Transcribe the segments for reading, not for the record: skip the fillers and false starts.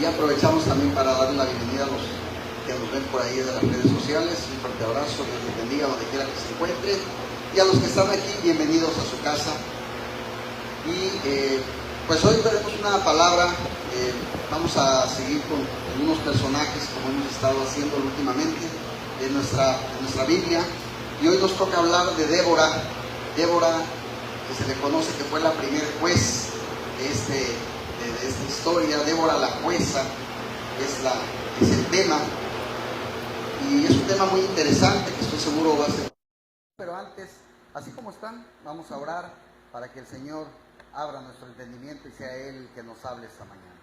Y aprovechamos también para darle la bienvenida a los que nos ven por ahí de las redes sociales. Un fuerte abrazo, Dios les bendiga donde quiera que se encuentren. Y a los que están aquí, bienvenidos a su casa. Y pues hoy veremos una palabra. Vamos a seguir con algunos personajes, como hemos estado haciendo últimamente, de nuestra Biblia. Y hoy nos toca hablar de Débora. Débora, que se le conoce que fue la primer juez de esta historia. Débora la jueza es el tema. Y es un tema muy interesante que estoy seguro va a ser. Pero antes, así como están, vamos a orar para que el Señor abra nuestro entendimiento y sea Él el que nos hable esta mañana.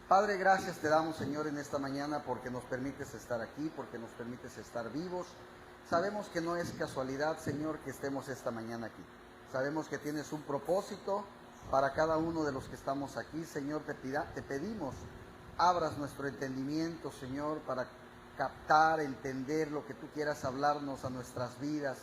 Padre, gracias te damos, Señor, en esta mañana porque nos permites estar aquí, porque nos permites estar vivos. Sabemos que no es casualidad, Señor, que estemos esta mañana aquí. Sabemos que tienes un propósito para cada uno de los que estamos aquí. Señor, te pedimos, abras nuestro entendimiento, Señor, para captar, entender lo que tú quieras hablarnos a nuestras vidas.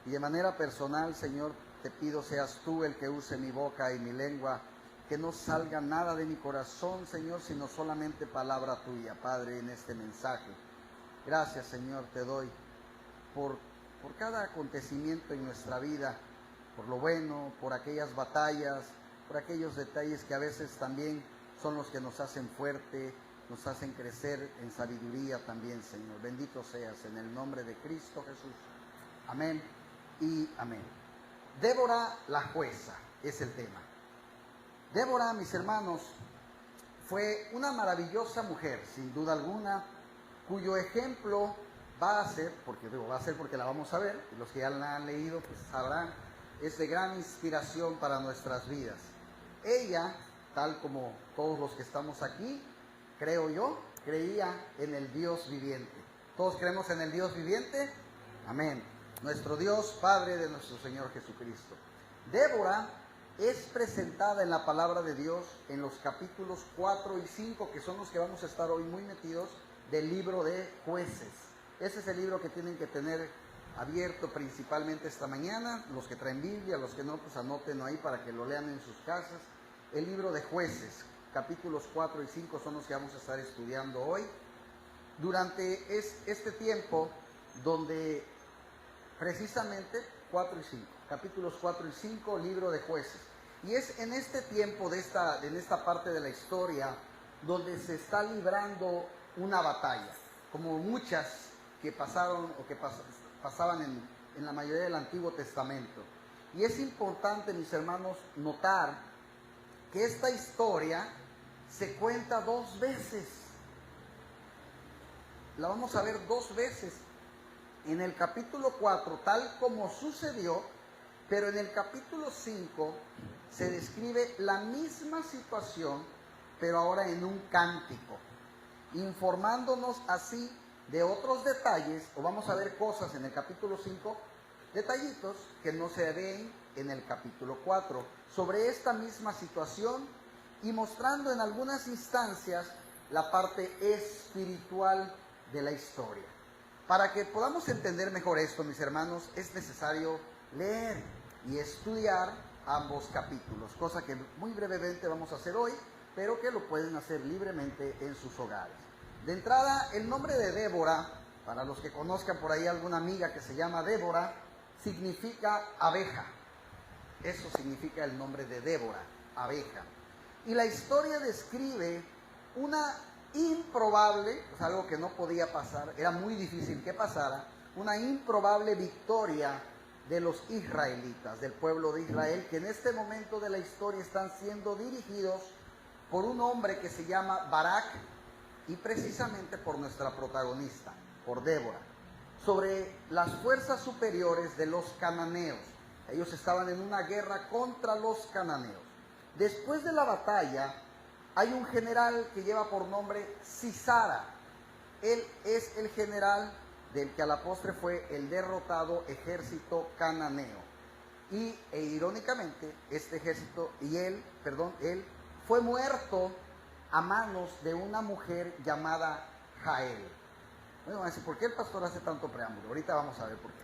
Y de manera personal, Señor, te pido seas tú el que use mi boca y mi lengua, que no salga nada de mi corazón, Señor, sino solamente palabra tuya, Padre, en este mensaje. Gracias, Señor, te doy por cada acontecimiento en nuestra vida, por lo bueno, por aquellas batallas, por aquellos detalles que a veces también son los que nos hacen fuerte, nos hacen crecer en sabiduría también, Señor. Bendito seas en el nombre de Cristo Jesús. Amén y amén. Débora la jueza es el tema. Débora, mis hermanos, fue una maravillosa mujer, sin duda alguna, cuyo ejemplo va a ser porque la vamos a ver, y los que ya la han leído pues sabrán, es de gran inspiración para nuestras vidas. Ella, tal como todos los que estamos aquí, creo yo, creía en el Dios viviente. ¿Todos creemos en el Dios viviente? Amén. Nuestro Dios, Padre de nuestro Señor Jesucristo. Débora es presentada en la palabra de Dios en los capítulos 4 y 5, que son los que vamos a estar hoy muy metidos, del libro de Jueces. Ese es el libro que tienen que tener abierto principalmente esta mañana. Los que traen Biblia, los que no, pues anótenlo ahí para que lo lean en sus casas. El libro de Jueces, capítulos 4 y 5 son los que vamos a estar estudiando hoy. Durante este tiempo donde precisamente 4 y 5, capítulos 4 y 5, libro de Jueces. Y es en este tiempo en esta parte de la historia donde se está librando una batalla, como muchas que pasaron o que pasaban en la mayoría del Antiguo Testamento. Y es importante, mis hermanos, notar que esta historia se cuenta dos veces. La vamos a ver dos veces. En el capítulo 4, tal como sucedió, pero en el capítulo 5 se describe la misma situación, pero ahora en un cántico, informándonos así de otros detalles, o vamos a ver cosas en el capítulo 5, detallitos que no se ven en el capítulo 4, sobre esta misma situación y mostrando en algunas instancias la parte espiritual de la historia. Para que podamos entender mejor esto, mis hermanos, es necesario leer y estudiar ambos capítulos, cosa que muy brevemente vamos a hacer hoy, pero que lo pueden hacer libremente en sus hogares. De entrada, el nombre de Débora, para los que conozcan por ahí alguna amiga que se llama Débora, significa abeja. Eso significa el nombre de Débora, abeja. Y la historia describe una improbable, pues algo que no podía pasar, era muy difícil que pasara, una improbable victoria de los israelitas, del pueblo de Israel, que en este momento de la historia están siendo dirigidos por un hombre que se llama Barak, y precisamente por nuestra protagonista, por Débora, sobre las fuerzas superiores de los cananeos. Ellos estaban en una guerra contra los cananeos. Después de la batalla, hay un general que lleva por nombre Sisara. Él es el general del que a la postre fue el derrotado ejército cananeo. Y irónicamente, este ejército, él fue muerto a manos de una mujer llamada Jael. Bueno, van a decir, ¿por qué el pastor hace tanto preámbulo? Ahorita vamos a ver por qué.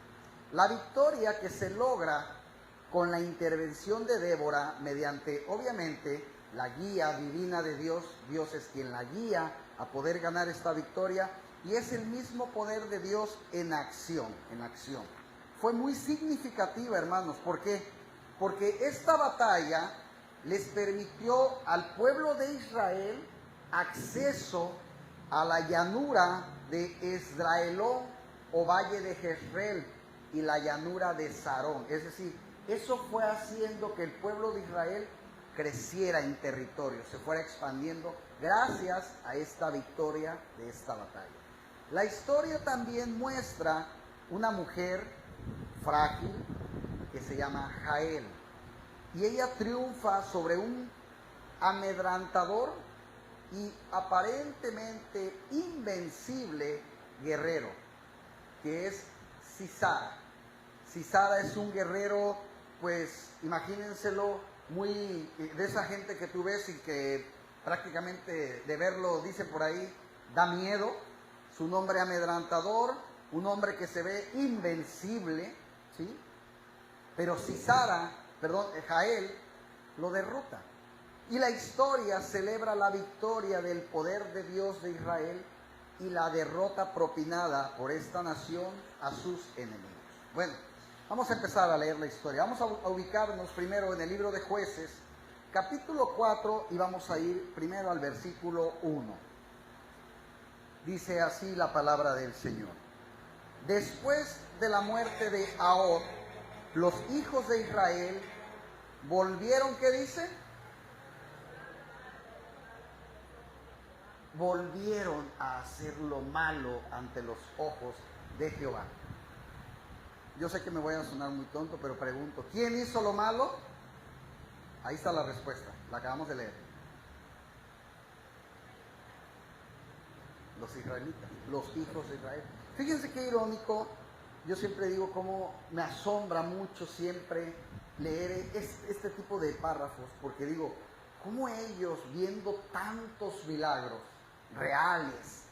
La victoria que se logra con la intervención de Débora mediante, obviamente, la guía divina de Dios. Dios es quien la guía a poder ganar esta victoria, y es el mismo poder de Dios en acción, en acción. Fue muy significativa, hermanos. ¿Por qué? Porque esta batalla les permitió al pueblo de Israel acceso a la llanura de Esdraelón o valle de Jezreel y la llanura de Sarón. Es decir, eso fue haciendo que el pueblo de Israel creciera en territorio, se fuera expandiendo gracias a esta victoria de esta batalla. La historia también muestra una mujer frágil que se llama Jael, y ella triunfa sobre un amedrantador y aparentemente invencible guerrero, que es Sisara. Sisara es un guerrero, pues imagínenselo, muy de esa gente que tú ves y que prácticamente de verlo, dice por ahí, da miedo. Su nombre amedrantador, un hombre que se ve invencible, ¿sí? Pero Jael lo derrota. Y la historia celebra la victoria del poder de Dios de Israel y la derrota propinada por esta nación a sus enemigos. Bueno, vamos a empezar a leer la historia. Vamos a ubicarnos primero en el libro de Jueces, capítulo 4, y vamos a ir primero al versículo 1. Dice así la palabra del Señor. Después de la muerte de Ahab, los hijos de Israel volvieron, ¿qué dice? Volvieron a hacer lo malo ante los ojos de Jehová. Yo sé que me voy a sonar muy tonto, pero pregunto, ¿quién hizo lo malo? Ahí está la respuesta, la acabamos de leer. Los israelitas, los hijos de Israel. Fíjense qué irónico. Yo siempre digo cómo me asombra mucho siempre leer este tipo de párrafos, porque digo, cómo ellos, viendo tantos milagros reales,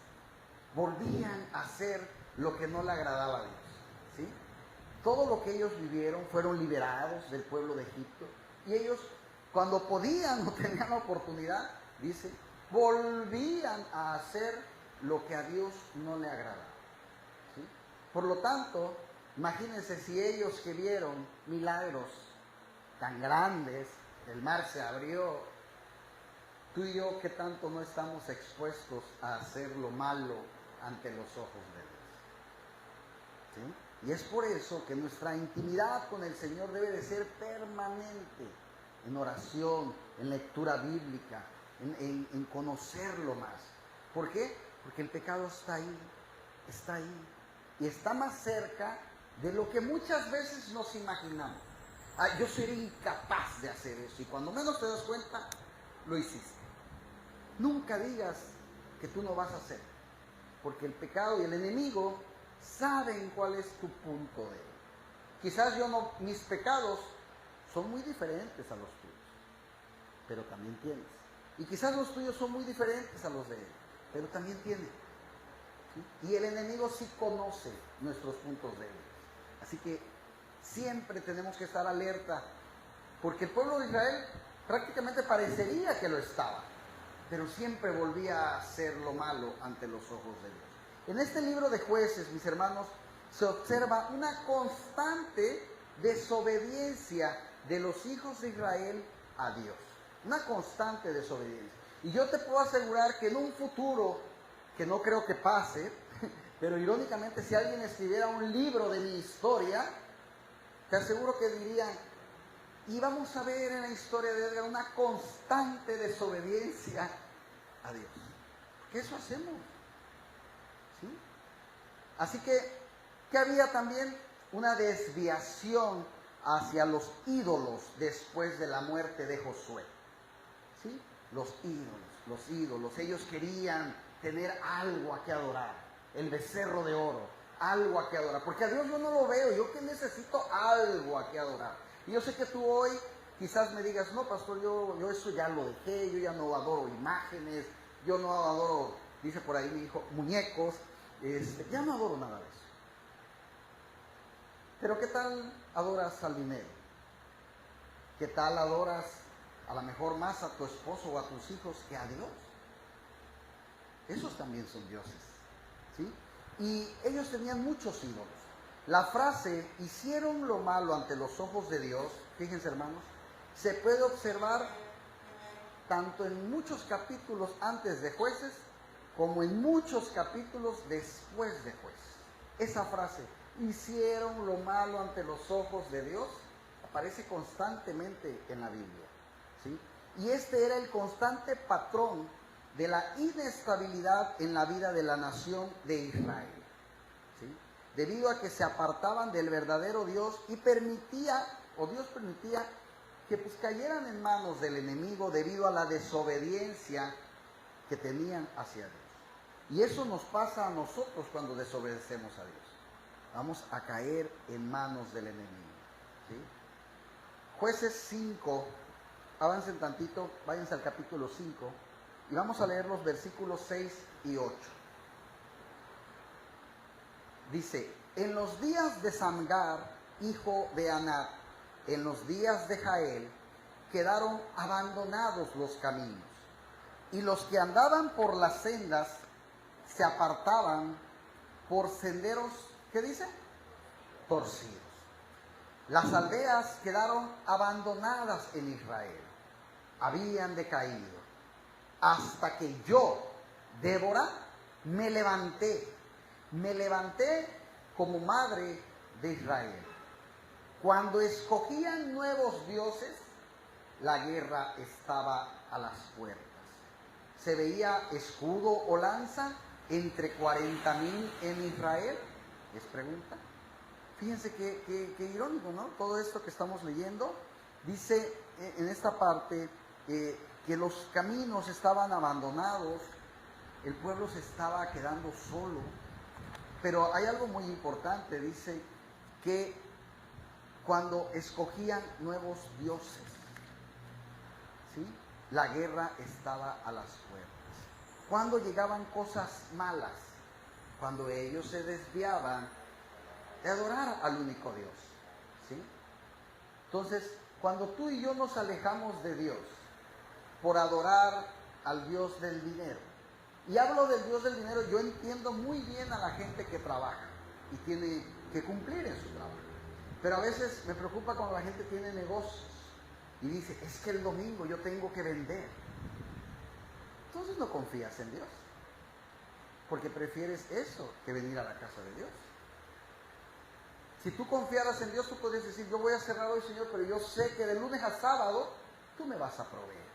volvían a hacer lo que no le agradaba a Dios, ¿sí? Todo lo que ellos vivieron, fueron liberados del pueblo de Egipto, y ellos, cuando podían o tenían la oportunidad, dice, volvían a hacer lo que a Dios no le agradaba, ¿sí? Por lo tanto, imagínense si ellos que vieron milagros tan grandes, el mar se abrió, tú y yo, ¿qué tanto no estamos expuestos a hacer lo malo ante los ojos de Dios? ¿Sí? Y es por eso que nuestra intimidad con el Señor debe de ser permanente, en oración, en lectura bíblica, en conocerlo más. ¿Por qué? Porque el pecado está ahí, y está más cerca de lo que muchas veces nos imaginamos. Yo seré incapaz de hacer eso, y cuando menos te das cuenta, lo hiciste. Nunca digas que tú no vas a hacer, porque el pecado y el enemigo saben cuál es tu punto débil. Quizás mis pecados son muy diferentes a los tuyos, pero también tienes. Y quizás los tuyos son muy diferentes a los de él, pero también tiene, ¿sí? Y el enemigo sí conoce nuestros puntos débiles. Así que siempre tenemos que estar alerta, porque el pueblo de Israel prácticamente parecería que lo estaba, pero siempre volvía a hacer lo malo ante los ojos de Dios. En este libro de Jueces, mis hermanos, se observa una constante desobediencia de los hijos de Israel a Dios. Una constante desobediencia. Y yo te puedo asegurar que en un futuro, que no creo que pase, pero irónicamente si alguien escribiera un libro de mi historia, te aseguro que dirían, y vamos a ver en la historia de Edgar una constante desobediencia a Dios. Porque eso hacemos, ¿sí? Así que había también una desviación hacia los ídolos después de la muerte de Josué, ¿sí? Los ídolos, ellos querían tener algo a que adorar, el becerro de oro, algo a que adorar, porque a Dios yo no lo veo, yo que necesito algo a que adorar. Y yo sé que tú hoy quizás me digas, no pastor, yo eso ya lo dejé, yo ya no adoro imágenes, yo no adoro, dice por ahí mi hijo, muñecos, ya no adoro nada de eso. Pero ¿qué tal adoras al dinero? ¿Qué tal adoras a lo mejor más a tu esposo o a tus hijos que a Dios. Esos también son dioses, ¿sí? Y ellos tenían muchos ídolos. La frase, hicieron lo malo ante los ojos de Dios, fíjense hermanos, se puede observar tanto en muchos capítulos antes de Jueces, como en muchos capítulos después de Jueces. Esa frase, hicieron lo malo ante los ojos de Dios, aparece constantemente en la Biblia, ¿sí? Y este era el constante patrón de la inestabilidad en la vida de la nación de Israel, ¿sí? Debido a que se apartaban del verdadero Dios y Dios permitía que pues cayeran en manos del enemigo debido a la desobediencia que tenían hacia Dios. Y eso nos pasa a nosotros cuando desobedecemos a Dios. Vamos a caer en manos del enemigo, ¿sí? Jueces 5, avancen tantito, váyanse al capítulo 5 y vamos a leer los versículos 6 y 8. Dice, en los días de Samgar, hijo de Anat, en los días de Jael, quedaron abandonados los caminos, y los que andaban por las sendas se apartaban por senderos, ¿qué dice? Torcidos. Las aldeas quedaron abandonadas en Israel, habían decaído, hasta que yo, Débora, me levanté como madre de Israel. Cuando escogían nuevos dioses, la guerra estaba a las puertas. Se veía escudo o lanza entre 40,000 en Israel. ¿Les pregunta? Fíjense qué irónico, ¿no? Todo esto que estamos leyendo dice en esta parte que los caminos estaban abandonados, el pueblo se estaba quedando solo. Pero hay algo muy importante, dice que cuando escogían nuevos dioses, ¿sí? La guerra estaba a las puertas. Cuando llegaban cosas malas, cuando ellos se desviaban de adorar al único Dios, ¿sí? Entonces, cuando tú y yo nos alejamos de Dios por adorar al Dios del dinero, y hablo del Dios del dinero, yo entiendo muy bien a la gente que trabaja y tiene que cumplir en su trabajo. Pero a veces me preocupa cuando la gente tiene negocios y dice, es que el domingo yo tengo que vender. Entonces no confías en Dios, porque prefieres eso que venir a la casa de Dios. Si tú confiaras en Dios, tú podrías decir, yo voy a cerrar hoy, Señor, pero yo sé que de lunes a sábado tú me vas a proveer.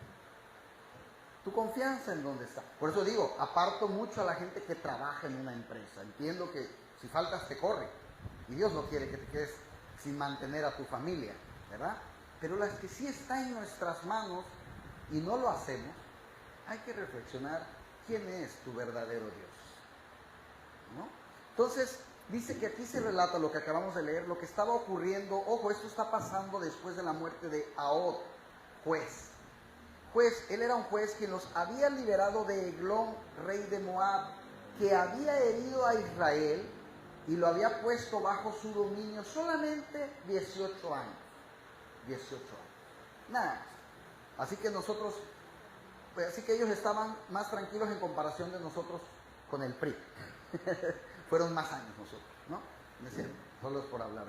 Tu confianza en dónde está. Por eso digo, aparto mucho a la gente que trabaja en una empresa. Entiendo que si faltas te corre. Y Dios no quiere que te quedes sin mantener a tu familia, ¿verdad? Pero las que sí está en nuestras manos y no lo hacemos, hay que reflexionar quién es tu verdadero Dios, ¿no? Entonces, dice que aquí se relata lo que acabamos de leer, lo que estaba ocurriendo. Ojo, esto está pasando después de la muerte de Ahod, juez. Él era un juez que los había liberado de Eglón, rey de Moab, que había herido a Israel y lo había puesto bajo su dominio solamente 18 años. 18 años. Nada más. Así que ellos estaban más tranquilos en comparación de nosotros con el PRI. Fueron más años nosotros, ¿no? No es cierto, solo es por hablar.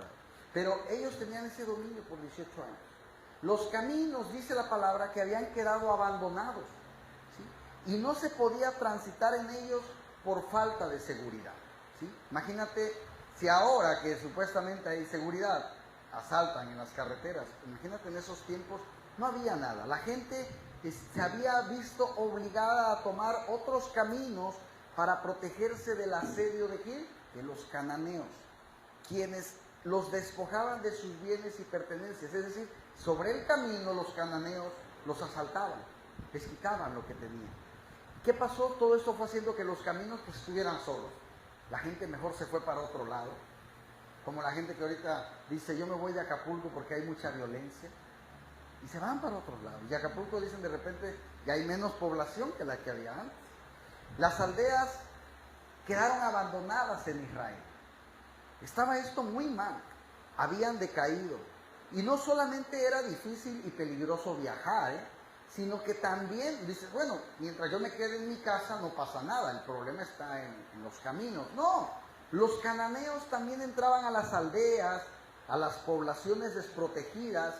Pero ellos tenían ese dominio por 18 años. Los caminos, dice la palabra, que habían quedado abandonados, ¿sí? Y no se podía transitar en ellos por falta de seguridad, ¿sí? Imagínate si ahora que supuestamente hay seguridad, asaltan en las carreteras. Imagínate en esos tiempos, no había nada. La gente se había visto obligada a tomar otros caminos para protegerse del asedio ¿de quién? De los cananeos, quienes los despojaban de sus bienes y pertenencias. Es decir, sobre el camino los cananeos los asaltaban, les quitaban lo que tenían. ¿Qué pasó? Todo esto fue haciendo que los caminos pues estuvieran solos. La gente mejor se fue para otro lado. Como la gente que ahorita dice, yo me voy de Acapulco porque hay mucha violencia. Y se van para otros lados. Y Acapulco dicen de repente que hay menos población que la que había antes. Las aldeas quedaron abandonadas en Israel. Estaba esto muy mal. Habían decaído. Y no solamente era difícil y peligroso viajar, sino que también dices, bueno, mientras yo me quede en mi casa no pasa nada, el problema está en los caminos. No, los cananeos también entraban a las aldeas, a las poblaciones desprotegidas,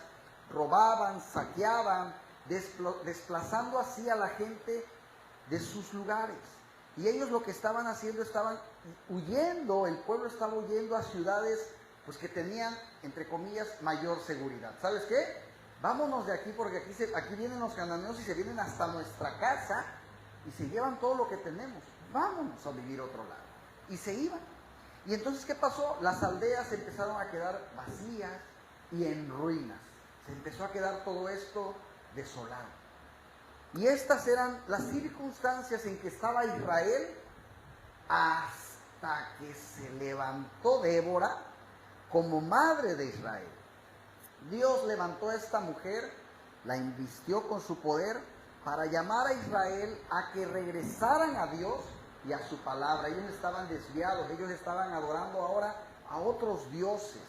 robaban, saqueaban, desplazando así a la gente de sus lugares. Y ellos lo que estaban haciendo, estaban huyendo, el pueblo estaba huyendo a ciudades pues que tenían, entre comillas, mayor seguridad. ¿Sabes qué? Vámonos de aquí porque aquí vienen los cananeos y se vienen hasta nuestra casa y se llevan todo lo que tenemos. Vámonos a vivir a otro lado. Y se iban. Y entonces, ¿qué pasó? Las aldeas empezaron a quedar vacías y en ruinas. Se empezó a quedar todo esto desolado. Y estas eran las circunstancias en que estaba Israel hasta que se levantó Débora como madre de Israel. Dios levantó a esta mujer, la invistió con su poder para llamar a Israel a que regresaran a Dios y a su palabra. Ellos estaban desviados, ellos estaban adorando ahora a otros dioses.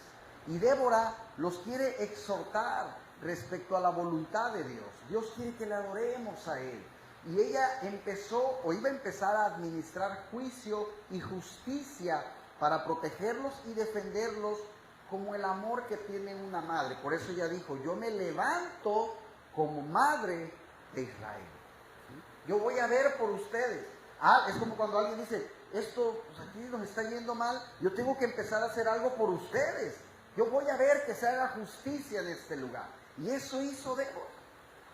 Y Débora los quiere exhortar respecto a la voluntad de Dios. Dios quiere que le adoremos a Él. Y ella empezó o iba a empezar a administrar juicio y justicia para protegerlos y defenderlos como el amor que tiene una madre. Por eso ella dijo, yo me levanto como madre de Israel. Yo voy a ver por ustedes. Es como cuando alguien dice, esto pues aquí nos está yendo mal, yo tengo que empezar a hacer algo por ustedes. Yo voy a ver que se haga justicia en este lugar. Y eso hizo Débora.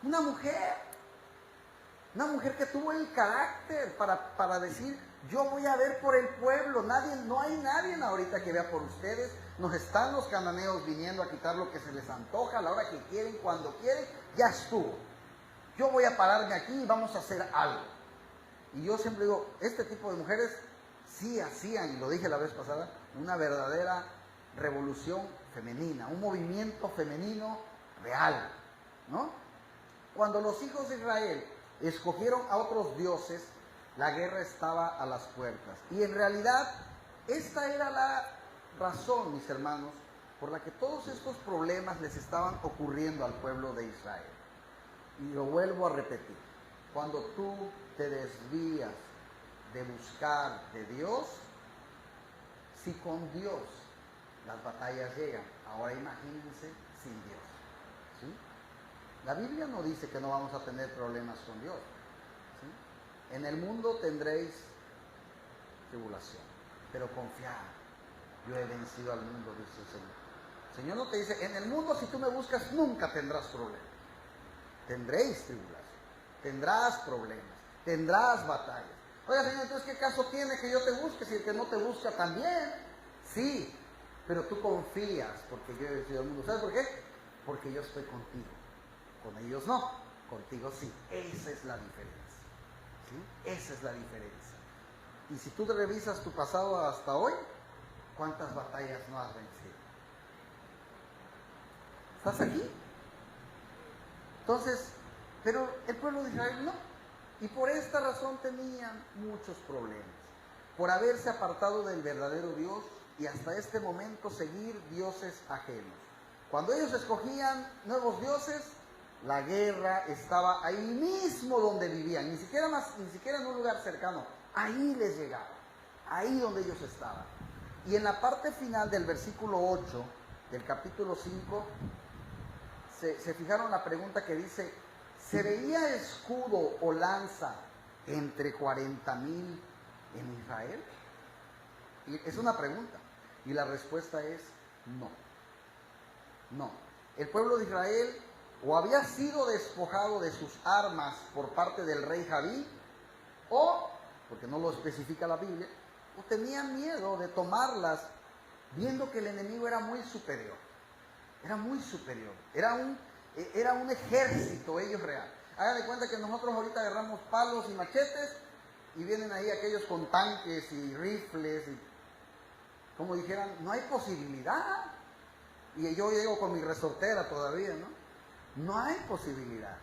Una mujer que tuvo el carácter para decir, yo voy a ver por el pueblo, no hay nadie ahorita que vea por ustedes, nos están los cananeos viniendo a quitar lo que se les antoja, a la hora que quieren, cuando quieren, ya estuvo. Yo voy a pararme aquí y vamos a hacer algo. Y yo siempre digo, este tipo de mujeres sí hacían, y lo dije la vez pasada, una verdadera revolución femenina, un movimiento femenino real, ¿no? Cuando los hijos de Israel escogieron a otros dioses, la guerra estaba a las puertas. Y en realidad, esta era la razón, mis hermanos, por la que todos estos problemas les estaban ocurriendo al pueblo de Israel. Y lo vuelvo a repetir, cuando tú te desvías de buscar de Dios, si con Dios las batallas llegan, ahora imagínense sin Dios, ¿sí? La Biblia no dice que no vamos a tener problemas con Dios, ¿sí? En el mundo tendréis tribulación, pero confiad, yo he vencido al mundo, dice el Señor. El Señor no te dice, en el mundo si tú me buscas nunca tendrás problemas. Tendréis tribulación, tendrás problemas, tendrás batallas. Oiga, Señor, entonces ¿qué caso tiene que yo te busque si el que no te busca también? Sí, pero tú confías porque yo he vencido al mundo. ¿Sabes por qué? Porque yo estoy contigo. Con ellos no, contigo sí. Esa es la diferencia, ¿sí? Esa es la diferencia. Y si tú te revisas tu pasado hasta hoy, ¿cuántas batallas no has vencido? ¿Estás aquí? Entonces, pero el pueblo de Israel no. Y por esta razón tenían muchos problemas. Por haberse apartado del verdadero Dios y hasta este momento seguir dioses ajenos. Cuando ellos escogían nuevos dioses, la guerra estaba ahí mismo donde vivían. Ni siquiera en un lugar cercano. Ahí les llegaba. Ahí donde ellos estaban. Y en la parte final del versículo 8 del capítulo 5, se fijaron la pregunta que dice, ¿se veía escudo o lanza entre 40,000 en Israel? Y es una pregunta. Y la respuesta es no. No. El pueblo de Israel o había sido despojado de sus armas por parte del rey Javí, o, porque no lo especifica la Biblia, o tenían miedo de tomarlas viendo que el enemigo era muy superior. Era muy superior. Era un ejército ellos real. Hagan de cuenta que nosotros ahorita agarramos palos y machetes y vienen ahí aquellos con tanques y rifles y como dijeran, no hay posibilidad. Y yo llego con mi resortera todavía, ¿no? No hay posibilidad.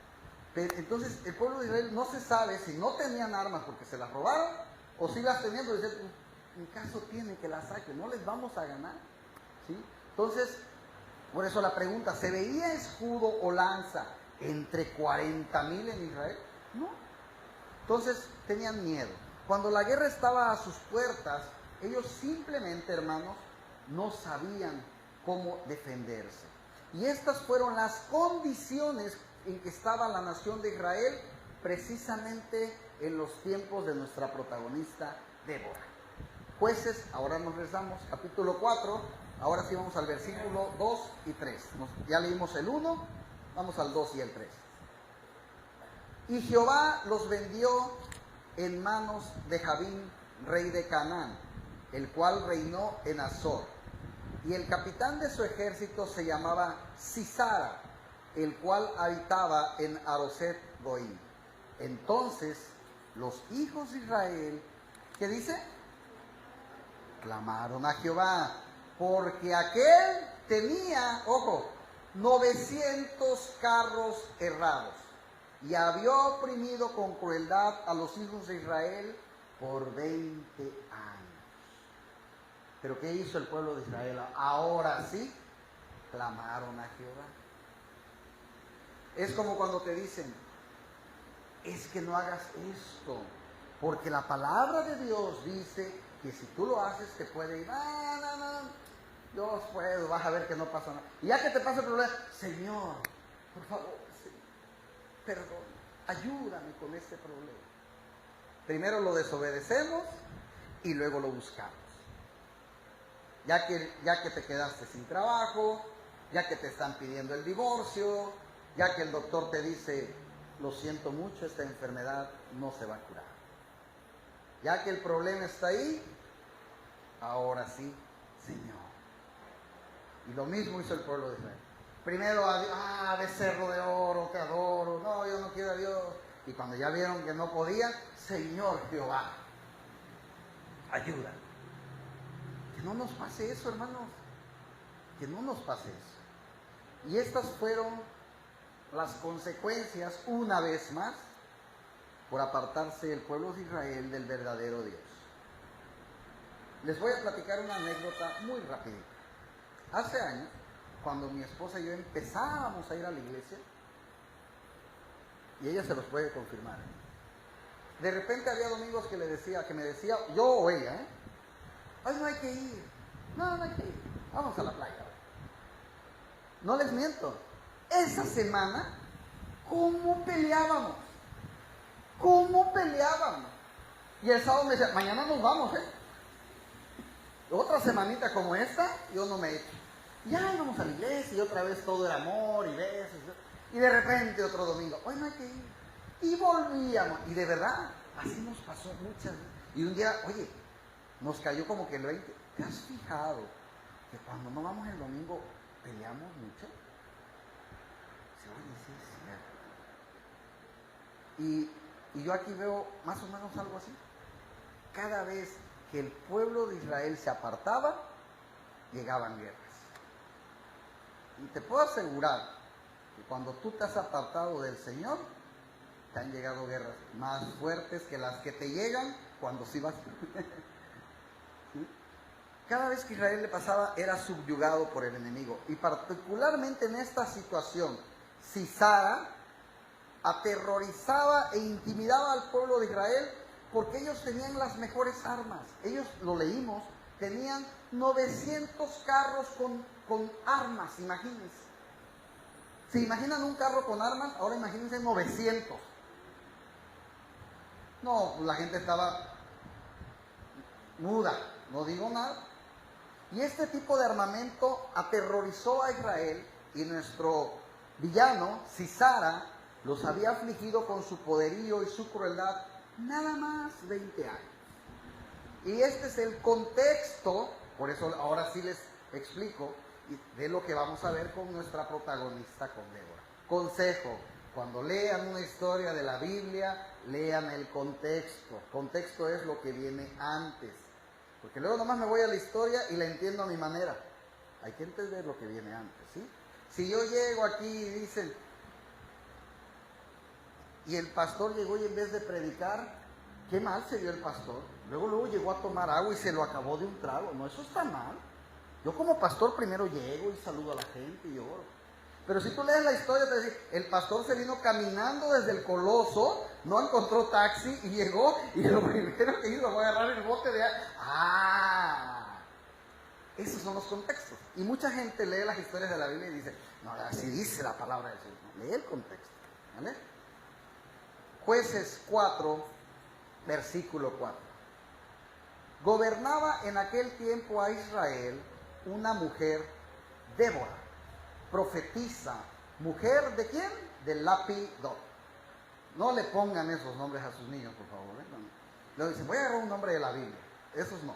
Pero, entonces el pueblo de Israel no se sabe si no tenían armas porque se las robaron o si las tenían porque dicen, en caso tienen que las saquen, no les vamos a ganar, ¿sí? Entonces, por eso la pregunta, ¿se veía escudo o lanza ¿Entre 40,000 en Israel? No. Entonces tenían miedo. Cuando la guerra estaba a sus puertas, ellos simplemente, hermanos, no sabían cómo defenderse. Y estas fueron las condiciones en que estaba la nación de Israel precisamente en los tiempos de nuestra protagonista Débora. Jueces, ahora nos rezamos, capítulo 4, ahora sí vamos al versículo 2 y 3. Ya leímos el 1, vamos al 2 y el 3. Y Jehová los vendió en manos de Jabín, rey de Canaán, el cual reinó en Azor. Y el capitán de su ejército se llamaba Sisara, el cual habitaba en Aroset Goim. Entonces los hijos de Israel, ¿qué dice? Clamaron a Jehová, porque aquel tenía, ojo, 900 carros errados, y había oprimido con crueldad a los hijos de Israel por 20 años. Pero ¿qué hizo el pueblo de Israel? Ahora sí, clamaron a Jehová. Es como cuando te dicen, es que no hagas esto, porque la palabra de Dios dice que si tú lo haces te puede ir, no, Dios puedo, vas a ver que no pasa nada. Y ya que te pasa el problema, Señor, por favor, Señor, perdón, ayúdame con este problema. Primero lo desobedecemos y luego lo buscamos. Ya que te quedaste sin trabajo, ya que te están pidiendo el divorcio, ya que el doctor te dice, lo siento mucho, esta enfermedad no se va a curar. Ya que el problema está ahí, ahora sí, Señor. Y lo mismo hizo el pueblo de Israel. Primero a Dios, becerro de oro, te adoro, no, yo no quiero a Dios. Y cuando ya vieron que no podían, Señor Jehová, ayuda. Que no nos pase eso, hermanos. Que no nos pase eso. Y estas fueron las consecuencias, una vez más, por apartarse el pueblo de Israel del verdadero Dios. Les voy a platicar una anécdota muy rapidita. Hace años, cuando mi esposa y yo empezábamos a ir a la iglesia, y ella se los puede confirmar, de repente había domingos que me decía, yo o ella, ay, no hay que ir, no hay que ir, vamos a la playa. No les miento, esa semana, ¿cómo peleábamos? Y el sábado me decía, mañana nos vamos, Otra semanita como esta, yo no me echo. Ya íbamos a la iglesia y otra vez todo era amor y besos. Y de repente otro domingo, hoy no hay que ir. Y volvíamos. Y de verdad, así nos pasó muchas veces. Y un día, oye, nos cayó como que el 20. ¿Te has fijado que cuando no vamos el domingo peleamos mucho? Sí, oye, sí, es cierto. Y yo aquí veo más o menos algo así. Cada vez que el pueblo de Israel se apartaba, llegaban guerras. Y te puedo asegurar que cuando tú te has apartado del Señor, te han llegado guerras más fuertes que las que te llegan cuando sí vas. ¿Sí? Cada vez que Israel le pasaba, era subyugado por el enemigo. Y particularmente en esta situación, Sisara aterrorizaba e intimidaba al pueblo de Israel porque ellos tenían las mejores armas. Ellos, lo leímos, tenían 900 carros con armas, imagínense. ¿Se imaginan un carro con armas? Ahora imagínense 900. No, la gente estaba muda, no digo nada. Y este tipo de armamento aterrorizó a Israel, y nuestro villano, Sisara, los había afligido con su poderío y su crueldad nada más 20 años. Y este es el contexto, por eso ahora sí les explico de lo que vamos a ver con nuestra protagonista, con Débora. Consejo, cuando lean una historia de la Biblia, lean el contexto. Contexto es lo que viene antes. Porque luego nomás me voy a la historia y la entiendo a mi manera. Hay que entender lo que viene antes, ¿sí? Si yo llego aquí y dicen, y el pastor llegó y en vez de predicar, qué mal se vio el pastor. Luego llegó a tomar agua y se lo acabó de un trago. No, eso está mal. Yo como pastor primero llego y saludo a la gente y oro. Pero si tú lees la historia, te dice, el pastor se vino caminando desde el Coloso, no encontró taxi y llegó y lo primero que hizo fue agarrar el bote de agua. ¡Ah! Esos son los contextos. Y mucha gente lee las historias de la Biblia y dice, no, así dice la palabra del Señor. No, lee el contexto. ¿Vale? Jueces 4, versículo 4. Gobernaba en aquel tiempo a Israel una mujer, Débora, profetisa, mujer ¿de quién? De Lapidot. No le pongan esos nombres a sus niños, por favor. Luego dicen, voy a agarrar un nombre de la Biblia. Esos no.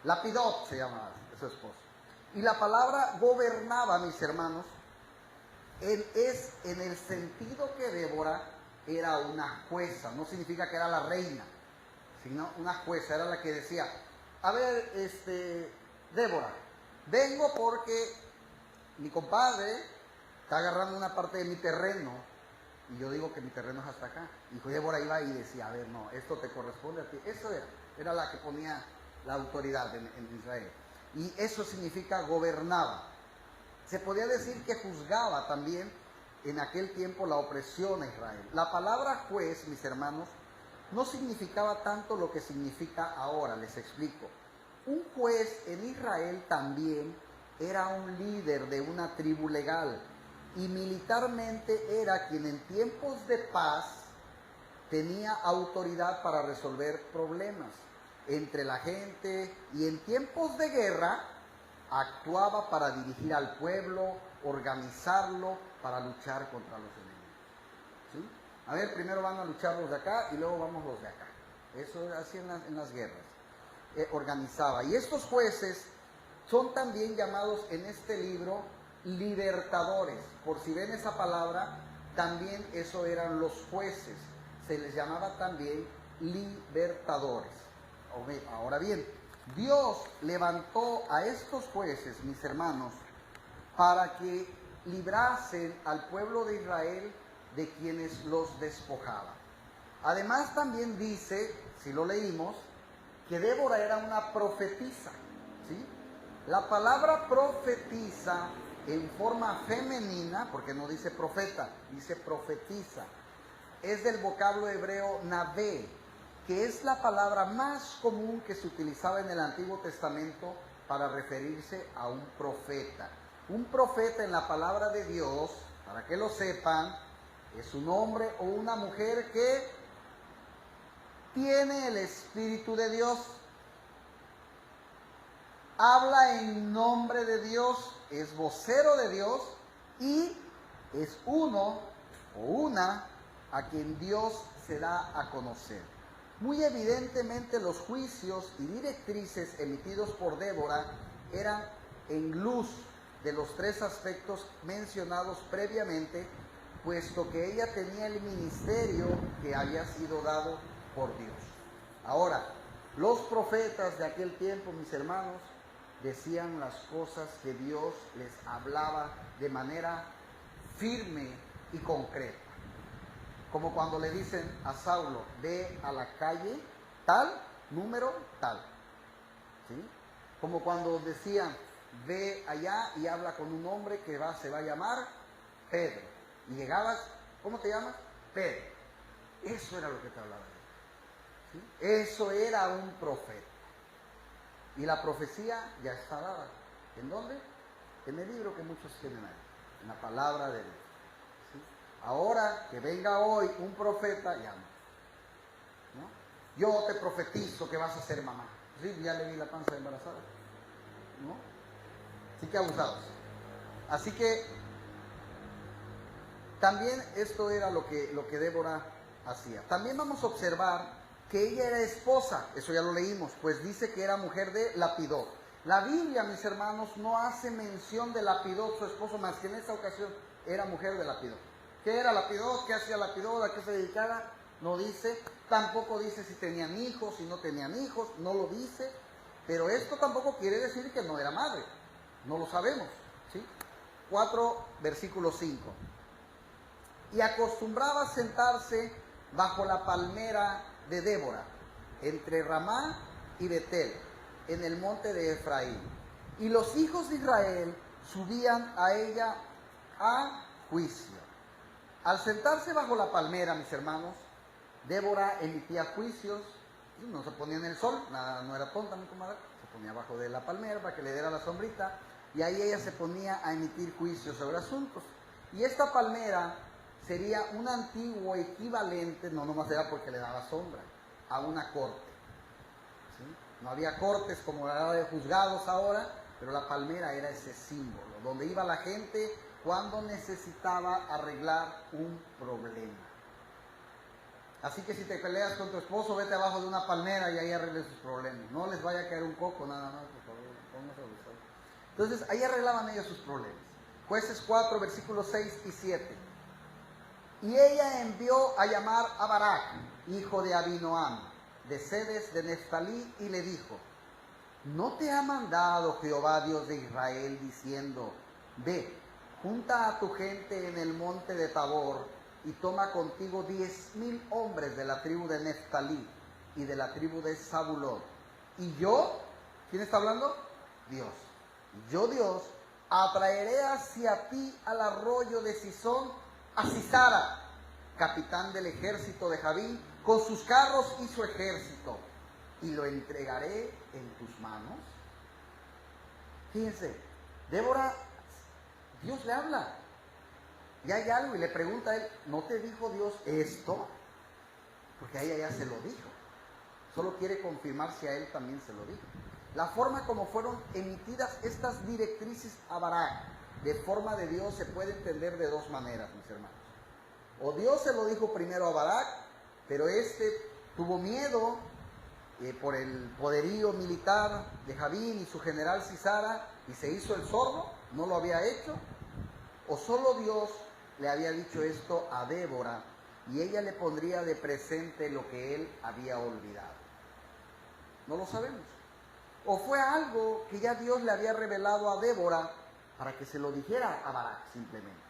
Lapidot se llama su esposo. Y la palabra gobernaba, mis hermanos, es en el sentido que Débora era una jueza. No significa que era la reina, sino una jueza. Era la que decía, a ver, Débora, vengo porque mi compadre está agarrando una parte de mi terreno y yo digo que mi terreno es hasta acá. Y Débora iba y decía, a ver, no, esto te corresponde a ti. Eso era la que ponía la autoridad en Israel. Y eso significa gobernaba. Se podía decir que juzgaba también en aquel tiempo la opresión a Israel. La palabra juez, mis hermanos, no significaba tanto lo que significa ahora, les explico. Un juez en Israel también era un líder de una tribu legal y militarmente era quien en tiempos de paz tenía autoridad para resolver problemas entre la gente y en tiempos de guerra actuaba para dirigir al pueblo, organizarlo para luchar contra los enemigos. ¿Sí? A ver, primero van a luchar los de acá y luego vamos los de acá. Eso era así en las guerras. Organizaba. Y estos jueces son también llamados en este libro libertadores. Por si ven esa palabra, también eso eran los jueces. Se les llamaba también libertadores. Ahora bien, Dios levantó a estos jueces, mis hermanos, para que librasen al pueblo de Israel de quienes los despojaban. Además también dice, si lo leímos, que Débora era una profetisa, ¿sí? La palabra profetisa en forma femenina, porque no dice profeta, dice profetisa, es del vocablo hebreo navé, que es la palabra más común que se utilizaba en el Antiguo Testamento para referirse a un profeta. Un profeta en la palabra de Dios, para que lo sepan, es un hombre o una mujer que tiene el Espíritu de Dios, habla en nombre de Dios, es vocero de Dios y es uno o una a quien Dios se da a conocer. Muy evidentemente los juicios y directrices emitidos por Débora eran en luz de los tres aspectos mencionados previamente, puesto que ella tenía el ministerio que había sido dado por Dios. Ahora, los profetas de aquel tiempo, mis hermanos, decían las cosas que Dios les hablaba de manera firme y concreta. Como cuando le dicen a Saulo, ve a la calle tal, número tal. ¿Sí? Como cuando decían, ve allá y habla con un hombre que se va a llamar Pedro. Y llegabas, ¿cómo te llamas? Pedro. Eso era lo que te hablaba de él. ¿Sí? Eso era un profeta. Y la profecía ya está dada. ¿En dónde? En el libro que muchos tienen ahí, en la palabra de Dios. ¿Sí? Ahora que venga hoy un profeta, ya no. Yo te profetizo que vas a ser mamá. Sí, ya le vi la panza embarazada. ¿No? Así que abusados. Así que también esto era lo que Débora hacía. También vamos a observar que ella era esposa, eso ya lo leímos, pues dice que era mujer de Lapidot. La Biblia, mis hermanos, no hace mención de Lapidot, su esposo, más que en esta ocasión era mujer de Lapidot. ¿Qué era Lapidot? ¿Qué hacía Lapidot? ¿A qué se dedicaba? No dice. Tampoco dice si tenían hijos, si no tenían hijos, no lo dice. Pero esto tampoco quiere decir que no era madre. No lo sabemos. ¿Sí? 4, versículo 5. Y acostumbraba a sentarse bajo la palmera de Débora, entre Ramá y Betel, en el monte de Efraín. Y los hijos de Israel subían a ella a juicio. Al sentarse bajo la palmera, mis hermanos, Débora emitía juicios. No se ponía en el sol, nada, no era tonta mi comadre, se ponía abajo de la palmera para que le diera la sombrita, y ahí ella se ponía a emitir juicios sobre asuntos. Y esta palmera sería un antiguo equivalente, no nomás era porque le daba sombra, a una corte. ¿Sí? No había cortes como la de juzgados ahora, pero la palmera era ese símbolo, donde iba la gente cuando necesitaba arreglar un problema. Así que si te peleas con tu esposo, vete abajo de una palmera y ahí arregle sus problemas. No les vaya a caer un coco nada más, por favor. Póngase a buscar. Entonces, ahí arreglaban ellos sus problemas. Jueces 4, versículos 6 y 7. Y ella envió a llamar a Barak, hijo de Abinoam, de Cedes de Neftalí, y le dijo: ¿no te ha mandado Jehová Dios de Israel diciendo: ve, junta a tu gente en el monte de Tabor y toma contigo 10,000 hombres de la tribu de Neftalí y de la tribu de Zabulón? Y yo, ¿quién está hablando? Dios. Yo, Dios, atraeré hacia ti al arroyo de Sisón a Sisara, capitán del ejército de Javín, con sus carros y su ejército, y lo entregaré en tus manos. Fíjense, Débora, Dios le habla. Y hay algo y le pregunta a él: ¿no te dijo Dios esto? Porque a ella ya se lo dijo. Solo quiere confirmar si a él también se lo dijo. La forma como fueron emitidas estas directrices a Barak de forma de Dios se puede entender de dos maneras, mis hermanos. O Dios se lo dijo primero a Barak, pero este tuvo miedo por el poderío militar de Javín y su general Sisara y se hizo el sordo, no lo había hecho. O solo Dios le había dicho esto a Débora y ella le pondría de presente lo que él había olvidado. No lo sabemos. O fue algo que ya Dios le había revelado a Débora para que se lo dijera a Barak simplemente.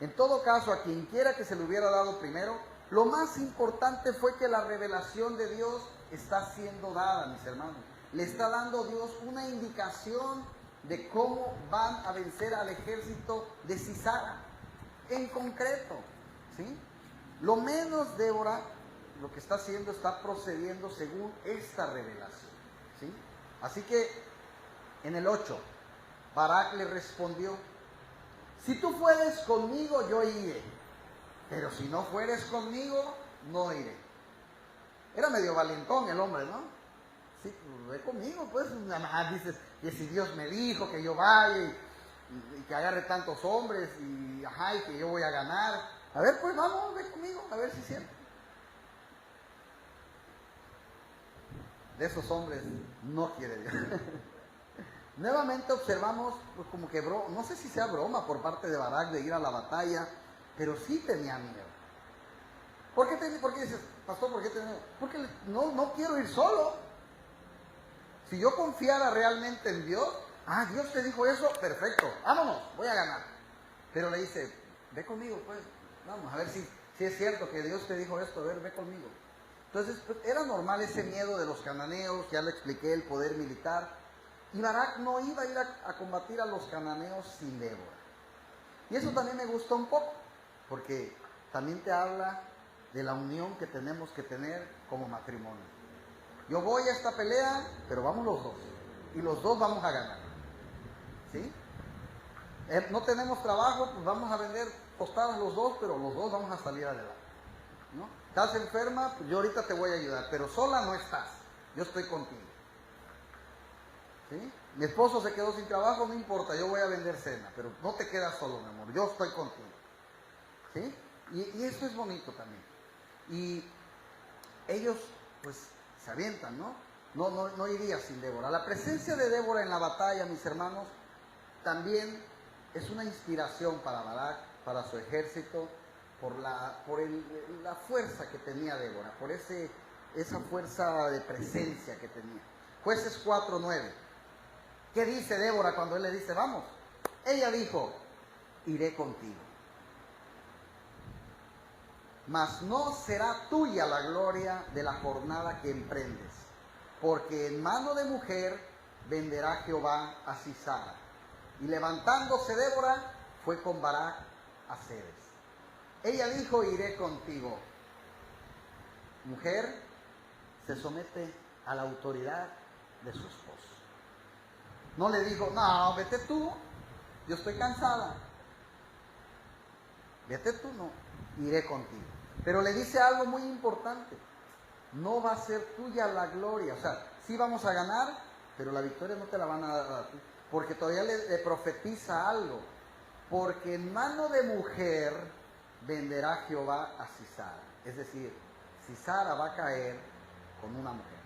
En todo caso, a quien quiera que se le hubiera dado primero, lo más importante fue que la revelación de Dios está siendo dada, mis hermanos. Le está dando Dios una indicación de cómo van a vencer al ejército de Sisara. En concreto, ¿sí? Lo menos Débora, lo que está haciendo, está procediendo según esta revelación, ¿sí? Así que, en el 8, Barak le respondió: si tú fueres conmigo, yo iré, pero si no fueres conmigo, no iré. Era medio valentón el hombre, ¿no? Sí, ve conmigo, pues, nada más dices que si Dios me dijo que yo vaya y que agarre tantos hombres y que yo voy a ganar. A ver, pues vamos, ve conmigo, a ver si siempre. De esos hombres no quiere Dios. Nuevamente observamos, pues, como que no sé si sea broma por parte de Barak de ir a la batalla, pero sí tenía miedo. ¿Por qué dices, pastor, por qué tenía miedo? Porque no quiero ir solo. Si yo confiara realmente en Dios, Dios te dijo eso, perfecto, vámonos, voy a ganar. Pero le dice: ve conmigo, pues, vamos, a ver si es cierto que Dios te dijo esto, a ver, ve conmigo. Entonces, pues, era normal ese miedo de los cananeos, ya le expliqué el poder militar. Y Barak no iba a ir a combatir a los cananeos sin Débora. Y eso también me gustó un poco, porque también te habla de la unión que tenemos que tener como matrimonio. Yo voy a esta pelea, pero vamos los dos, y los dos vamos a ganar, ¿sí? No tenemos trabajo, pues vamos a vender tostadas los dos, pero los dos vamos a salir adelante, ¿no? Estás enferma, pues yo ahorita te voy a ayudar, pero sola no estás, yo estoy contigo, ¿sí? Mi esposo se quedó sin trabajo, no importa, yo voy a vender cena, pero no te quedas solo, mi amor, yo estoy contigo, ¿sí? Y esto es bonito también. Y ellos, pues, se avientan, ¿no? No iría sin Débora. La presencia de Débora en la batalla, mis hermanos, también es una inspiración para Barak, para su ejército, por la fuerza que tenía Débora, por esa fuerza de presencia que tenía. Jueces 4:9. ¿Qué dice Débora cuando él le dice vamos? Ella dijo: iré contigo. Mas no será tuya la gloria de la jornada que emprendes, porque en mano de mujer venderá Jehová a Sisara. Y levantándose Débora, fue con Barak a Cedes. Ella dijo, iré contigo. Mujer se somete a la autoridad de su esposo. No le dijo, no, vete tú, yo estoy cansada. Vete tú, no, iré contigo. Pero le dice algo muy importante. No va a ser tuya la gloria. O sea, sí vamos a ganar, pero la victoria no te la van a dar a ti. Porque todavía le profetiza algo. Porque en mano de mujer venderá Jehová a Sisara. Es decir, Sisara va a caer con una mujer.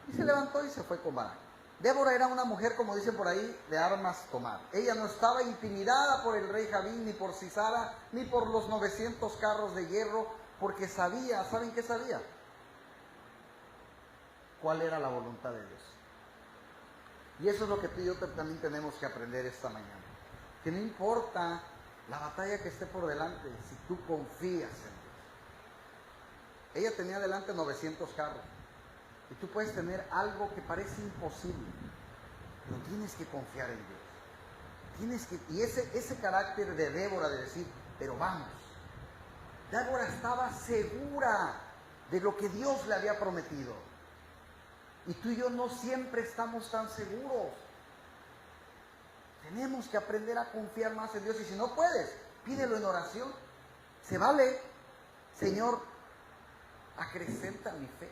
Y se levantó y se fue con Barak. Débora era una mujer, como dicen por ahí, de armas tomar. Ella no estaba intimidada por el rey Jabín, ni por Sisara, ni por los 900 carros de hierro, porque sabía, ¿saben qué sabía? ¿Cuál era la voluntad de Dios? Y eso es lo que tú y yo también tenemos que aprender esta mañana. Que no importa la batalla que esté por delante, si tú confías en Dios. Ella tenía delante 900 carros. Y tú puedes tener algo que parece imposible, pero tienes que confiar en Dios. Y ese carácter de Débora de decir, pero vamos. Débora estaba segura de lo que Dios le había prometido. Y tú y yo no siempre estamos tan seguros. Tenemos que aprender a confiar más en Dios. Y si no puedes, pídelo en oración. Se vale. Señor, acrecenta mi fe.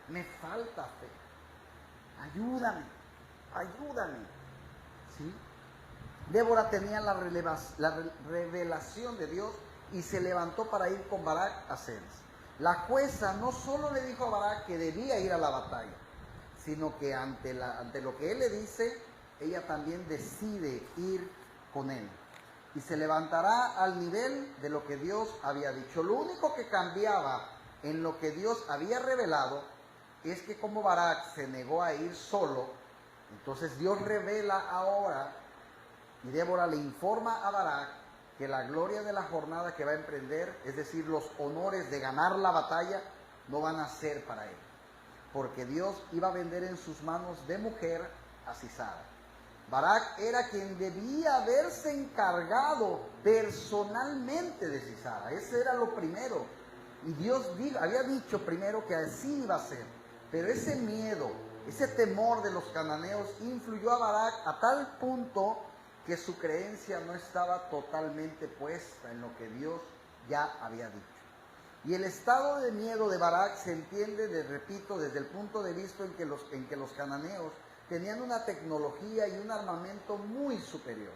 Me falta fe. Ayúdame. ¿Sí? Débora tenía la revelación de Dios y se levantó para ir con Barak a Cedes. La jueza no solo le dijo a Barak que debía ir a la batalla, sino que ante lo que él le dice, ella también decide ir con él. Y se levantará al nivel de lo que Dios había dicho. Lo único que cambiaba en lo que Dios había revelado es que como Barak se negó a ir solo, entonces Dios revela ahora y Débora le informa a Barak que la gloria de la jornada que va a emprender, es decir, los honores de ganar la batalla, no van a ser para él. Porque Dios iba a vender en sus manos de mujer a Sisara. Barak era quien debía haberse encargado personalmente de Sisara. Ese era lo primero. Y Dios había dicho primero que así iba a ser. Pero ese miedo, ese temor de los cananeos influyó a Barak a tal punto que su creencia no estaba totalmente puesta en lo que Dios ya había dicho. Y el estado de miedo de Barak se entiende, repito, desde el punto de vista en que los cananeos tenían una tecnología y un armamento muy superior.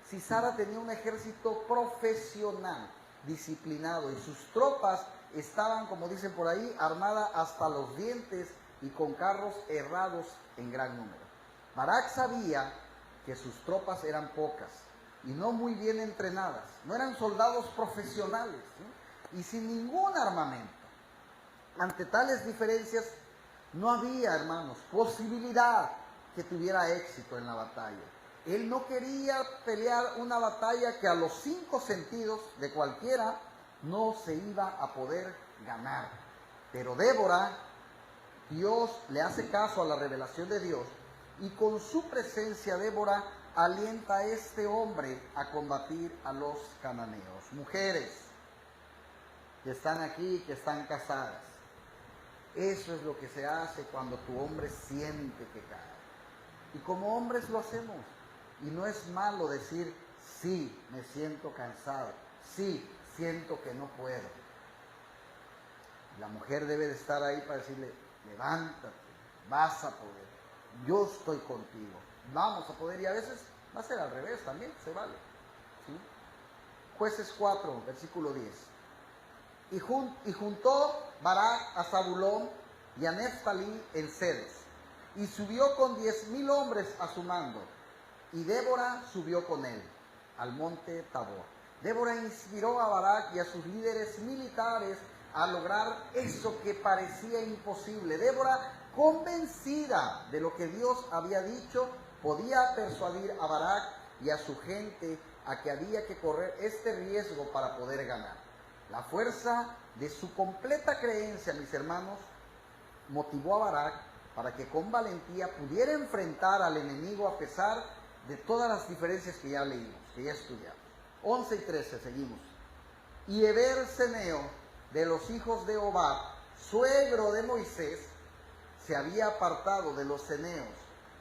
Sisara tenía un ejército profesional, disciplinado, y sus tropas estaban, como dicen por ahí, armadas hasta los dientes y con carros herrados en gran número. Barak sabía que sus tropas eran pocas y no muy bien entrenadas, no eran soldados profesionales, ¿sí? Y sin ningún armamento. Ante tales diferencias no había, hermanos, posibilidad que tuviera éxito en la batalla. Él no quería pelear una batalla que a los 5 sentidos de cualquiera no se iba a poder ganar. Pero Débora, Dios le hace caso a la revelación de Dios y con su presencia Débora alienta a este hombre a combatir a los cananeos. Mujeres que están aquí, que están casadas, eso es lo que se hace cuando tu hombre siente que cae. Y como hombres lo hacemos. Y no es malo decir, sí, me siento cansado, sí, siento que no puedo. La mujer debe de estar ahí para decirle, levántate, vas a poder, yo estoy contigo, vamos a poder. Y a veces va a ser al revés también, se vale, ¿sí? Jueces 4, versículo 10. Y juntó Barak a Zabulón y a Neftalí en Cedes, y subió con 10,000 hombres a su mando, y Débora subió con él al monte Tabor. Débora inspiró a Barak y a sus líderes militares a lograr eso que parecía imposible. Débora, convencida de lo que Dios había dicho, podía persuadir a Barak y a su gente a que había que correr este riesgo para poder ganar. La fuerza de su completa creencia, mis hermanos, motivó a Barak para que con valentía pudiera enfrentar al enemigo a pesar de todas las diferencias que ya leímos, que ya estudiamos. 11 y 13, seguimos. Y Heber Ceneo, de los hijos de Hobab, suegro de Moisés, se había apartado de los ceneos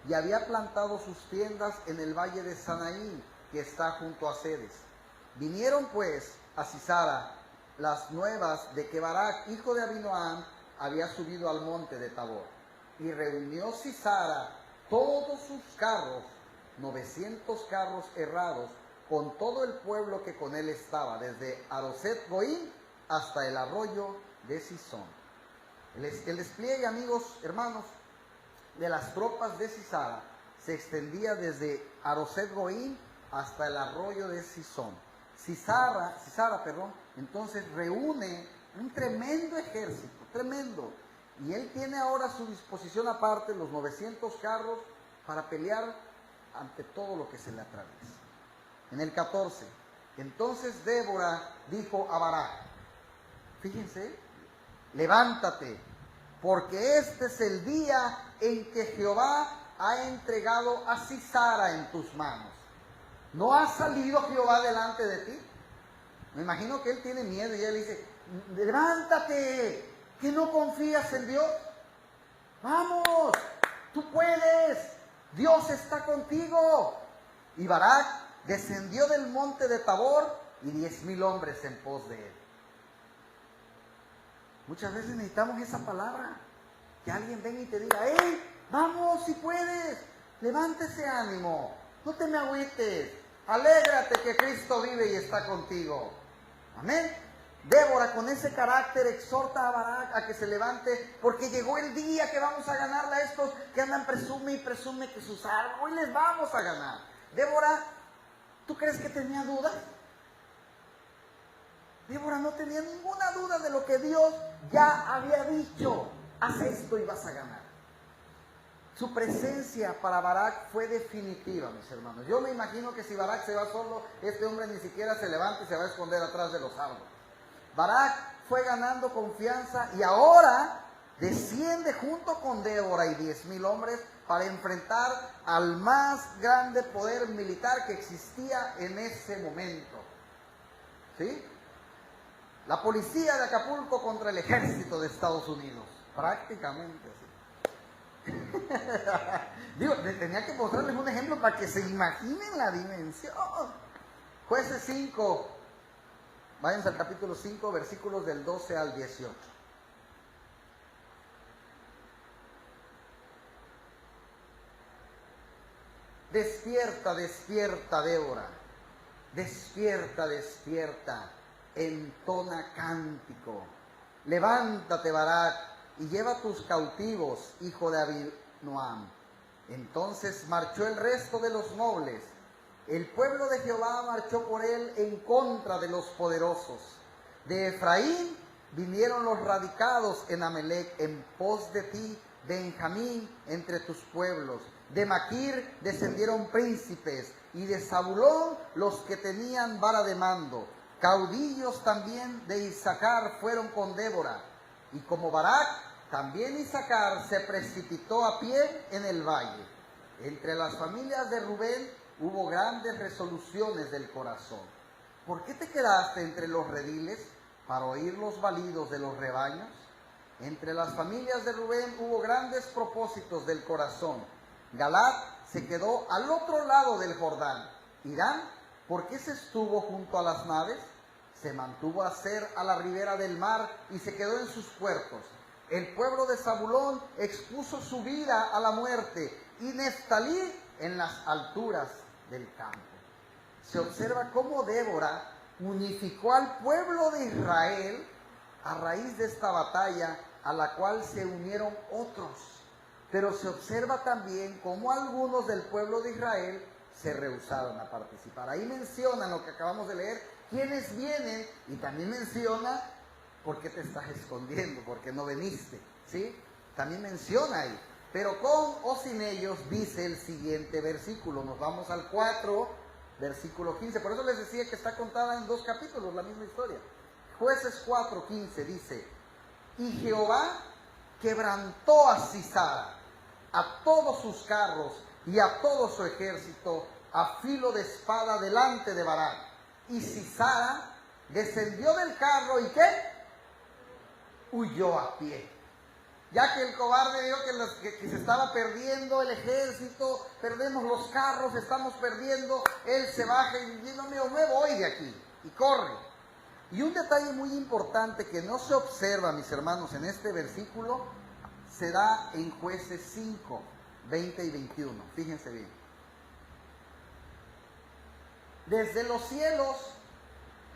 y había plantado sus tiendas en el valle de Sanaín, que está junto a Cedes. Vinieron pues a Sisara las nuevas de que Barak, hijo de Abinoam, había subido al monte de Tabor. Y reunió Sisara todos sus carros, 900 carros herrados, con todo el pueblo que con él estaba, desde Aroset Goim hasta el arroyo de Sison. El despliegue, amigos, hermanos, de las tropas de Sisara se extendía desde Aroset Goim hasta el arroyo de Sison. Sisara, entonces reúne un tremendo ejército, tremendo. Y él tiene ahora a su disposición aparte los 900 carros para pelear ante todo lo que se le atraviesa. En el 14, entonces Débora dijo a Barak, fíjense, levántate, porque este es el día en que Jehová ha entregado a Sisara en tus manos. ¿No ha salido Jehová delante de ti? Me imagino que él tiene miedo y él dice, levántate, que no confías en Dios. Vamos, tú puedes, Dios está contigo. Y Barak descendió del monte de Tabor y 10,000 hombres en pos de él. Muchas veces necesitamos esa palabra, que alguien venga y te diga, hey, vamos si puedes, levántese ánimo, no te me agüites, alégrate que Cristo vive y está contigo. Amén. Débora con ese carácter exhorta a Barak a que se levante, porque llegó el día que vamos a ganarle a estos que andan presume y presume que sus armas, hoy les vamos a ganar. Débora, ¿tú crees que tenía dudas? Débora no tenía ninguna duda de lo que Dios ya había dicho. Haz esto y vas a ganar. Su presencia para Barak fue definitiva, mis hermanos. Yo me imagino que si Barak se va solo, este hombre ni siquiera se levanta y se va a esconder atrás de los árboles. Barak fue ganando confianza y ahora desciende junto con Débora y 10,000 hombres para enfrentar al más grande poder militar que existía en ese momento. ¿Sí? La policía de Acapulco contra el ejército de Estados Unidos. Prácticamente así. Digo, tenía que mostrarles un ejemplo para que se imaginen la dimensión. Jueces 5. Váyanse al capítulo 5, versículos del 12 al 18. Despierta, despierta, Débora. Despierta, despierta. Entona cántico. Levántate, Barak, y lleva tus cautivos, hijo de Abinoam. Entonces marchó el resto de los nobles. El pueblo de Jehová marchó por él en contra de los poderosos. De Efraín vinieron los radicados en Amelec en pos de ti, Benjamín, entre tus pueblos. De Maquir descendieron príncipes, y de Zabulón los que tenían vara de mando. Caudillos también de Isaacar fueron con Débora. Y como Barak, también Isaacar se precipitó a pie en el valle. Entre las familias de Rubén hubo grandes resoluciones del corazón. ¿Por qué te quedaste entre los rediles para oír los balidos de los rebaños? Entre las familias de Rubén hubo grandes propósitos del corazón. Galaad se quedó al otro lado del Jordán. Irán, ¿por qué se estuvo junto a las naves? Se mantuvo a ser a la ribera del mar y se quedó en sus puertos. El pueblo de Zabulón expuso su vida a la muerte, y Neftalí en las alturas del campo. Se observa cómo Débora unificó al pueblo de Israel a raíz de esta batalla, a la cual se unieron otros. Pero se observa también cómo algunos del pueblo de Israel se rehusaron a participar. Ahí menciona lo que acabamos de leer, quiénes vienen, y también menciona por qué te estás escondiendo, por qué no veniste, ¿sí? También menciona ahí. Pero con o sin ellos, dice el siguiente versículo. Nos vamos al 4, versículo 15. Por eso les decía que está contada en 2 capítulos la misma historia. Jueces 4:15 dice: y Jehová quebrantó a Sisara, a todos sus carros y a todo su ejército a filo de espada delante de Barak. Y Sisara descendió del carro y ¿qué? Huyó a pie. Ya que el cobarde vio que se estaba perdiendo el ejército, perdemos los carros, estamos perdiendo, él se baja y dice, no, me voy de aquí, y corre. Y un detalle muy importante que no se observa, mis hermanos, en este versículo, se da en Jueces 5, 20 y 21. Fíjense bien. Desde los cielos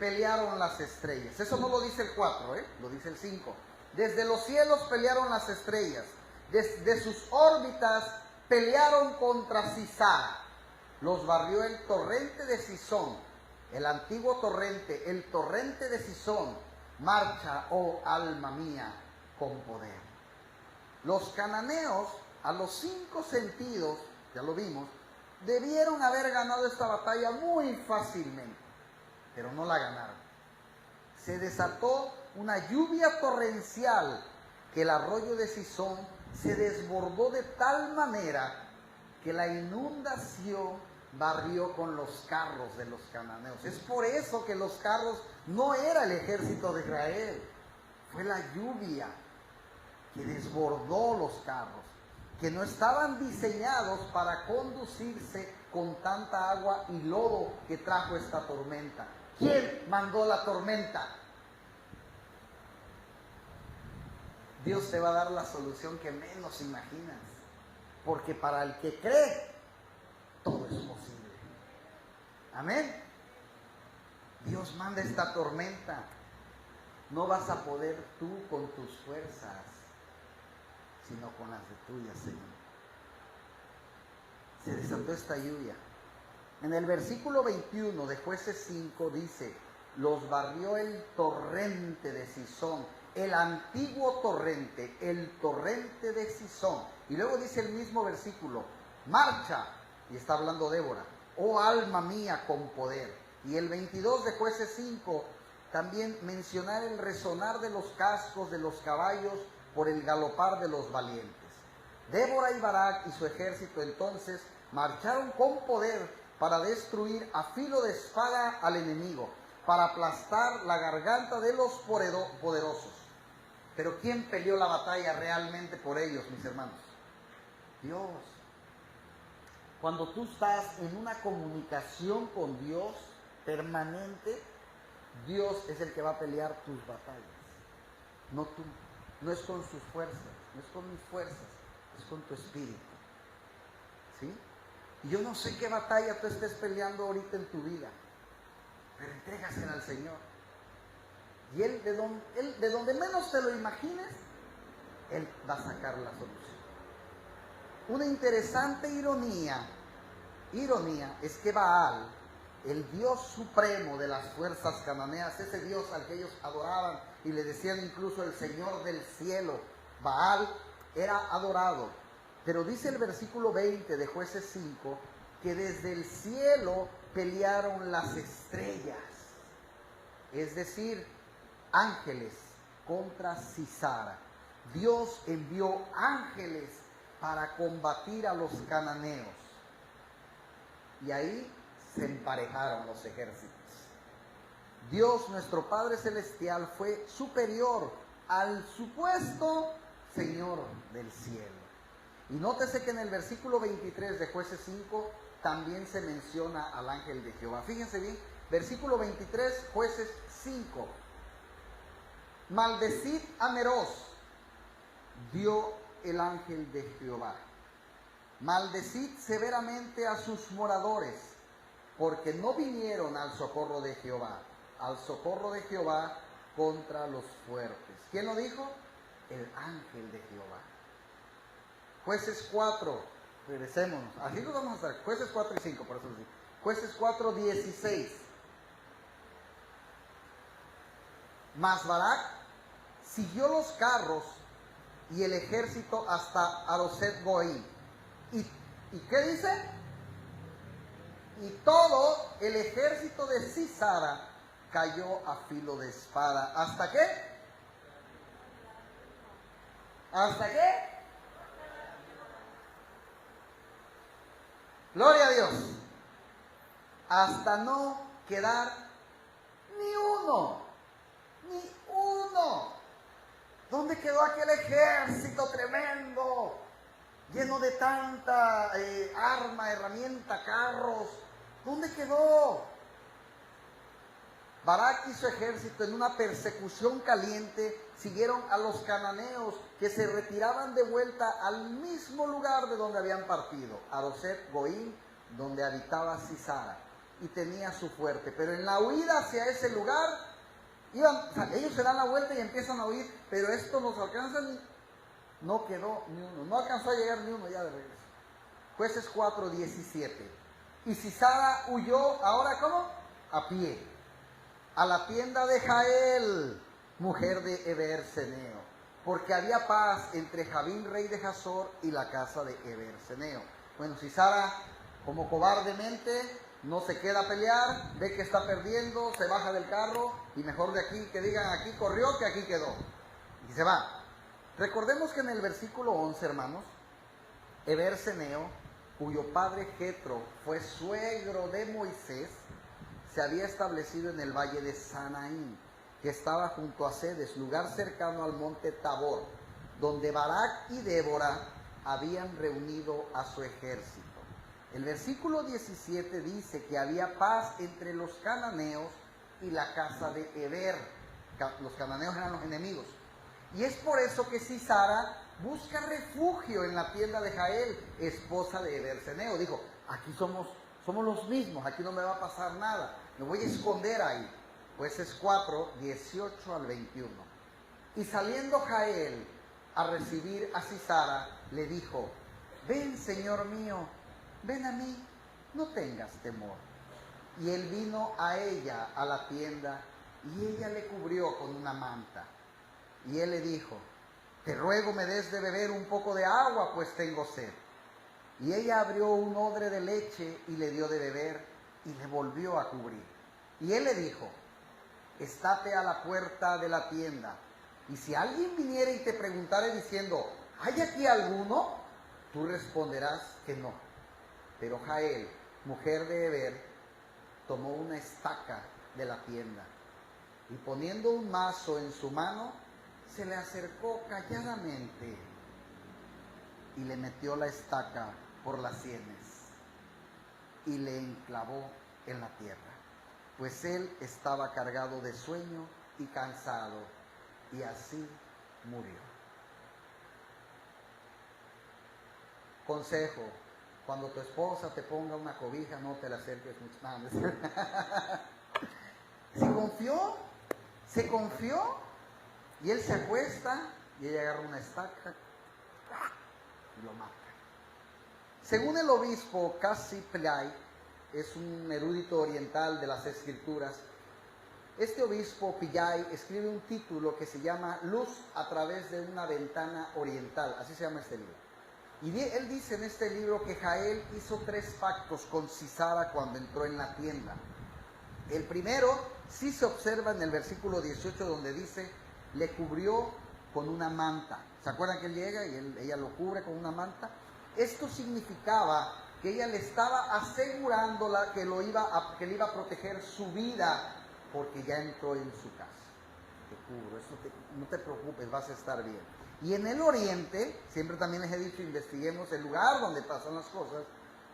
pelearon las estrellas. Eso no lo dice el 4, lo dice el 5. Desde los cielos pelearon las estrellas. Desde sus órbitas pelearon contra Sisara. Los barrió el torrente de Sisón, el antiguo torrente, el torrente de Sisón. Marcha, oh alma mía, con poder. Los cananeos, a los 5 sentidos, ya lo vimos, debieron haber ganado esta batalla muy fácilmente, pero no la ganaron. Se desató una lluvia torrencial que el arroyo de Sisón se desbordó de tal manera que la inundación barrió con los carros de los cananeos. Es por eso que los carros no era el ejército de Israel, fue la lluvia que desbordó los carros, que no estaban diseñados para conducirse con tanta agua y lodo que trajo esta tormenta. ¿Quién mandó la tormenta? Dios te va a dar la solución que menos imaginas, porque para el que cree, todo es posible. Amén. Dios manda esta tormenta. No vas a poder tú con tus fuerzas, sino con las de tuyas, Señor. Se desató esta lluvia. En el versículo 21 de Jueces 5 dice, los barrió el torrente de Sisón, el antiguo torrente, el torrente de Sisón. Y luego dice el mismo versículo, marcha, y está hablando Débora, oh alma mía con poder. Y el 22 de Jueces 5 también mencionar el resonar de los cascos de los caballos por el galopar de los valientes. Débora y Barak y su ejército entonces marcharon con poder para destruir a filo de espada al enemigo, para aplastar la garganta de los poderosos. Pero ¿quién peleó la batalla realmente por ellos, mis hermanos? Dios. Cuando tú estás en una comunicación con Dios permanente, Dios es el que va a pelear tus batallas, no tú. No es con sus fuerzas, no es con mis fuerzas, es con tu espíritu. ¿Sí? Y yo no sé qué batalla tú estés peleando ahorita en tu vida, pero entrégasela al Señor. Y Él, de donde menos te lo imagines, Él va a sacar la solución. Una interesante ironía es que Baal, el Dios supremo de las fuerzas cananeas, ese Dios al que ellos adoraban y le decían incluso el Señor del cielo, Baal era adorado. Pero dice el versículo 20 de Jueces 5 que desde el cielo pelearon las estrellas, es decir, ángeles contra Sisara. Dios envió ángeles para combatir a los cananeos. Y ahí se emparejaron los ejércitos. Dios, nuestro Padre Celestial, fue superior al supuesto Señor del cielo. Y nótese que en el versículo 23 de Jueces 5 también se menciona al ángel de Jehová. Fíjense bien, versículo 23, Jueces 5. Maldecid a Meroz, dio el ángel de Jehová. Maldecid severamente a sus moradores, porque no vinieron al socorro de Jehová contra los fuertes. ¿Quién lo dijo? El ángel de Jehová. Jueces 4, regresémonos, así lo vamos a hacer, Jueces 4 y 5, por eso les digo. Jueces 4, 16. Mas Barak siguió los carros y el ejército hasta Aroset Goim. ¿Y qué dice? Y todo el ejército de Sisara cayó a filo de espada. ¿Hasta qué? ¿Hasta qué? Gloria a Dios. Hasta no quedar ni uno. Ni uno. ¿Dónde quedó aquel ejército tremendo? Lleno de tanta arma, herramienta, carros. ¿Dónde quedó? Barak y su ejército, en una persecución caliente, siguieron a los cananeos, que se retiraban de vuelta al mismo lugar de donde habían partido, Aroset Goim, donde habitaba Sisara, y tenía su fuerte. Pero en la huida hacia ese lugar, ellos se dan la vuelta y empiezan a huir, pero esto nos alcanza, no quedó ni uno, no alcanzó a llegar ni uno ya de regreso. Jueces 4:17. Y Sisara huyó, ¿ahora cómo? A pie, a la tienda de Jael, mujer de Eber-Seneo, porque había paz entre Jabín, rey de Hazor, y la casa de Eber-Seneo. Bueno, Sisara, como cobardemente, no se queda a pelear, ve que está perdiendo, se baja del carro, y mejor de aquí, que digan aquí corrió, que aquí quedó. Y se va. Recordemos que en el versículo 11, hermanos, Eber-Seneo, cuyo padre Jetro fue suegro de Moisés, se había establecido en el valle de Sanaín, que estaba junto a Cedes, lugar cercano al monte Tabor, donde Barak y Débora habían reunido a su ejército. El versículo 17 dice que había paz entre los cananeos y la casa de Eber. Los cananeos eran los enemigos. Y es por eso que Sisara busca refugio en la tienda de Jael, esposa de Eber-Seneo. Dijo, aquí somos los mismos, aquí no me va a pasar nada, me voy a esconder ahí. Jueces 4:18 al 21. Y saliendo Jael a recibir a Sisara, le dijo, ven, señor mío, ven a mí, no tengas temor. Y él vino a ella a la tienda, y ella le cubrió con una manta. Y él le dijo, te ruego me des de beber un poco de agua, pues tengo sed. Y ella abrió un odre de leche y le dio de beber, y le volvió a cubrir. Y él le dijo, estate a la puerta de la tienda, y si alguien viniera y te preguntare diciendo, ¿hay aquí alguno? Tú responderás que no. Pero Jael, mujer de Eber, tomó una estaca de la tienda, y poniendo un mazo en su mano, se le acercó calladamente, y le metió la estaca por las sienes, y le enclavó en la tierra, pues él estaba cargado de sueño y cansado, y así murió. Consejo: cuando tu esposa te ponga una cobija, no te la acerques mucho más. Se confió, y él se acuesta, y ella agarra una estaca y lo mata. Según el obispo Cassi Pillay, es un erudito oriental de las escrituras, este obispo Pillay escribe un título que se llama Luz a través de una ventana oriental, así se llama este libro. Y él dice en este libro que Jael hizo 3 pactos con Sisara cuando entró en la tienda. El primero sí se observa en el versículo 18, donde dice, le cubrió con una manta. ¿Se acuerdan que él llega y ella lo cubre con una manta? Esto significaba que ella le estaba asegurando que le iba a proteger su vida, porque ya entró en su casa. Te cubro, no te preocupes, vas a estar bien. Y en el oriente, siempre también les he dicho, investiguemos el lugar donde pasan las cosas.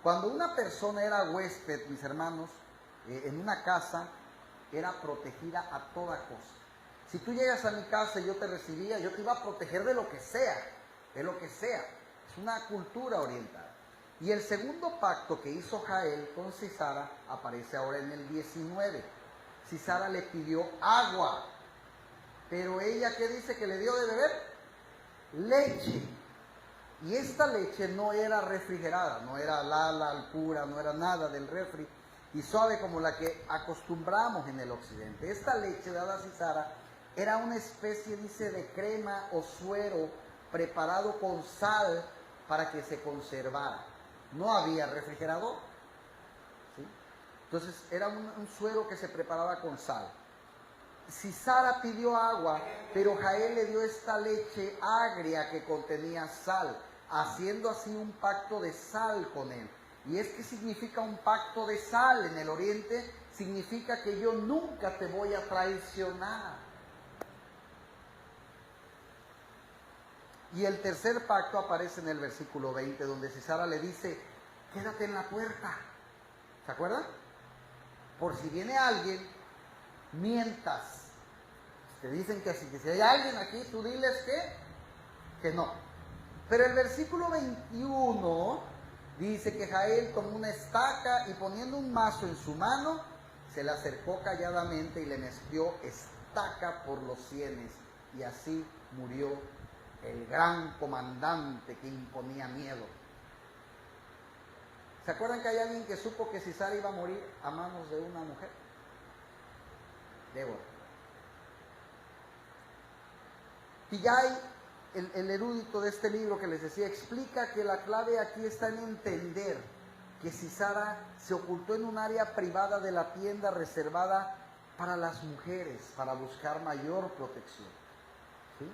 Cuando una persona era huésped, mis hermanos, en una casa, era protegida a toda cosa. Si tú llegas a mi casa y yo te recibía, yo te iba a proteger de lo que sea, Es una cultura oriental. Y el segundo pacto que hizo Jael con Sisara aparece ahora en el 19. Sisara le pidió agua, pero ella, ¿qué dice que le dio de beber? Leche. Y esta leche no era refrigerada, no era lala, alpura, no era nada del refri, y suave como la que acostumbramos en el occidente. Esta leche dada a Sisara era una especie, dice, de crema o suero preparado con sal para que se conservara. No había refrigerador, ¿sí? Entonces era un suero que se preparaba con sal. Sisara pidió agua, pero Jael le dio esta leche agria que contenía sal, haciendo así un pacto de sal con él. Y es que significa un pacto de sal. En el oriente significa que yo nunca te voy a traicionar. Y el tercer pacto aparece en el versículo 20, donde Sisara le dice, quédate en la puerta. ¿Se acuerdan? Por si viene alguien, mientas. Te dicen que si hay alguien aquí, tú diles que no. Pero el versículo 21 dice que Jael tomó una estaca y poniendo un mazo en su mano, se le acercó calladamente y le metió estaca por los sienes. Y así murió el gran comandante que imponía miedo. ¿Se acuerdan que hay alguien que supo que Sisara iba a morir a manos de una mujer? Débora. Y ya hay el erudito de este libro que les decía, explica que la clave aquí está en entender que Sisara se ocultó en un área privada de la tienda reservada para las mujeres, para buscar mayor protección. ¿Sí?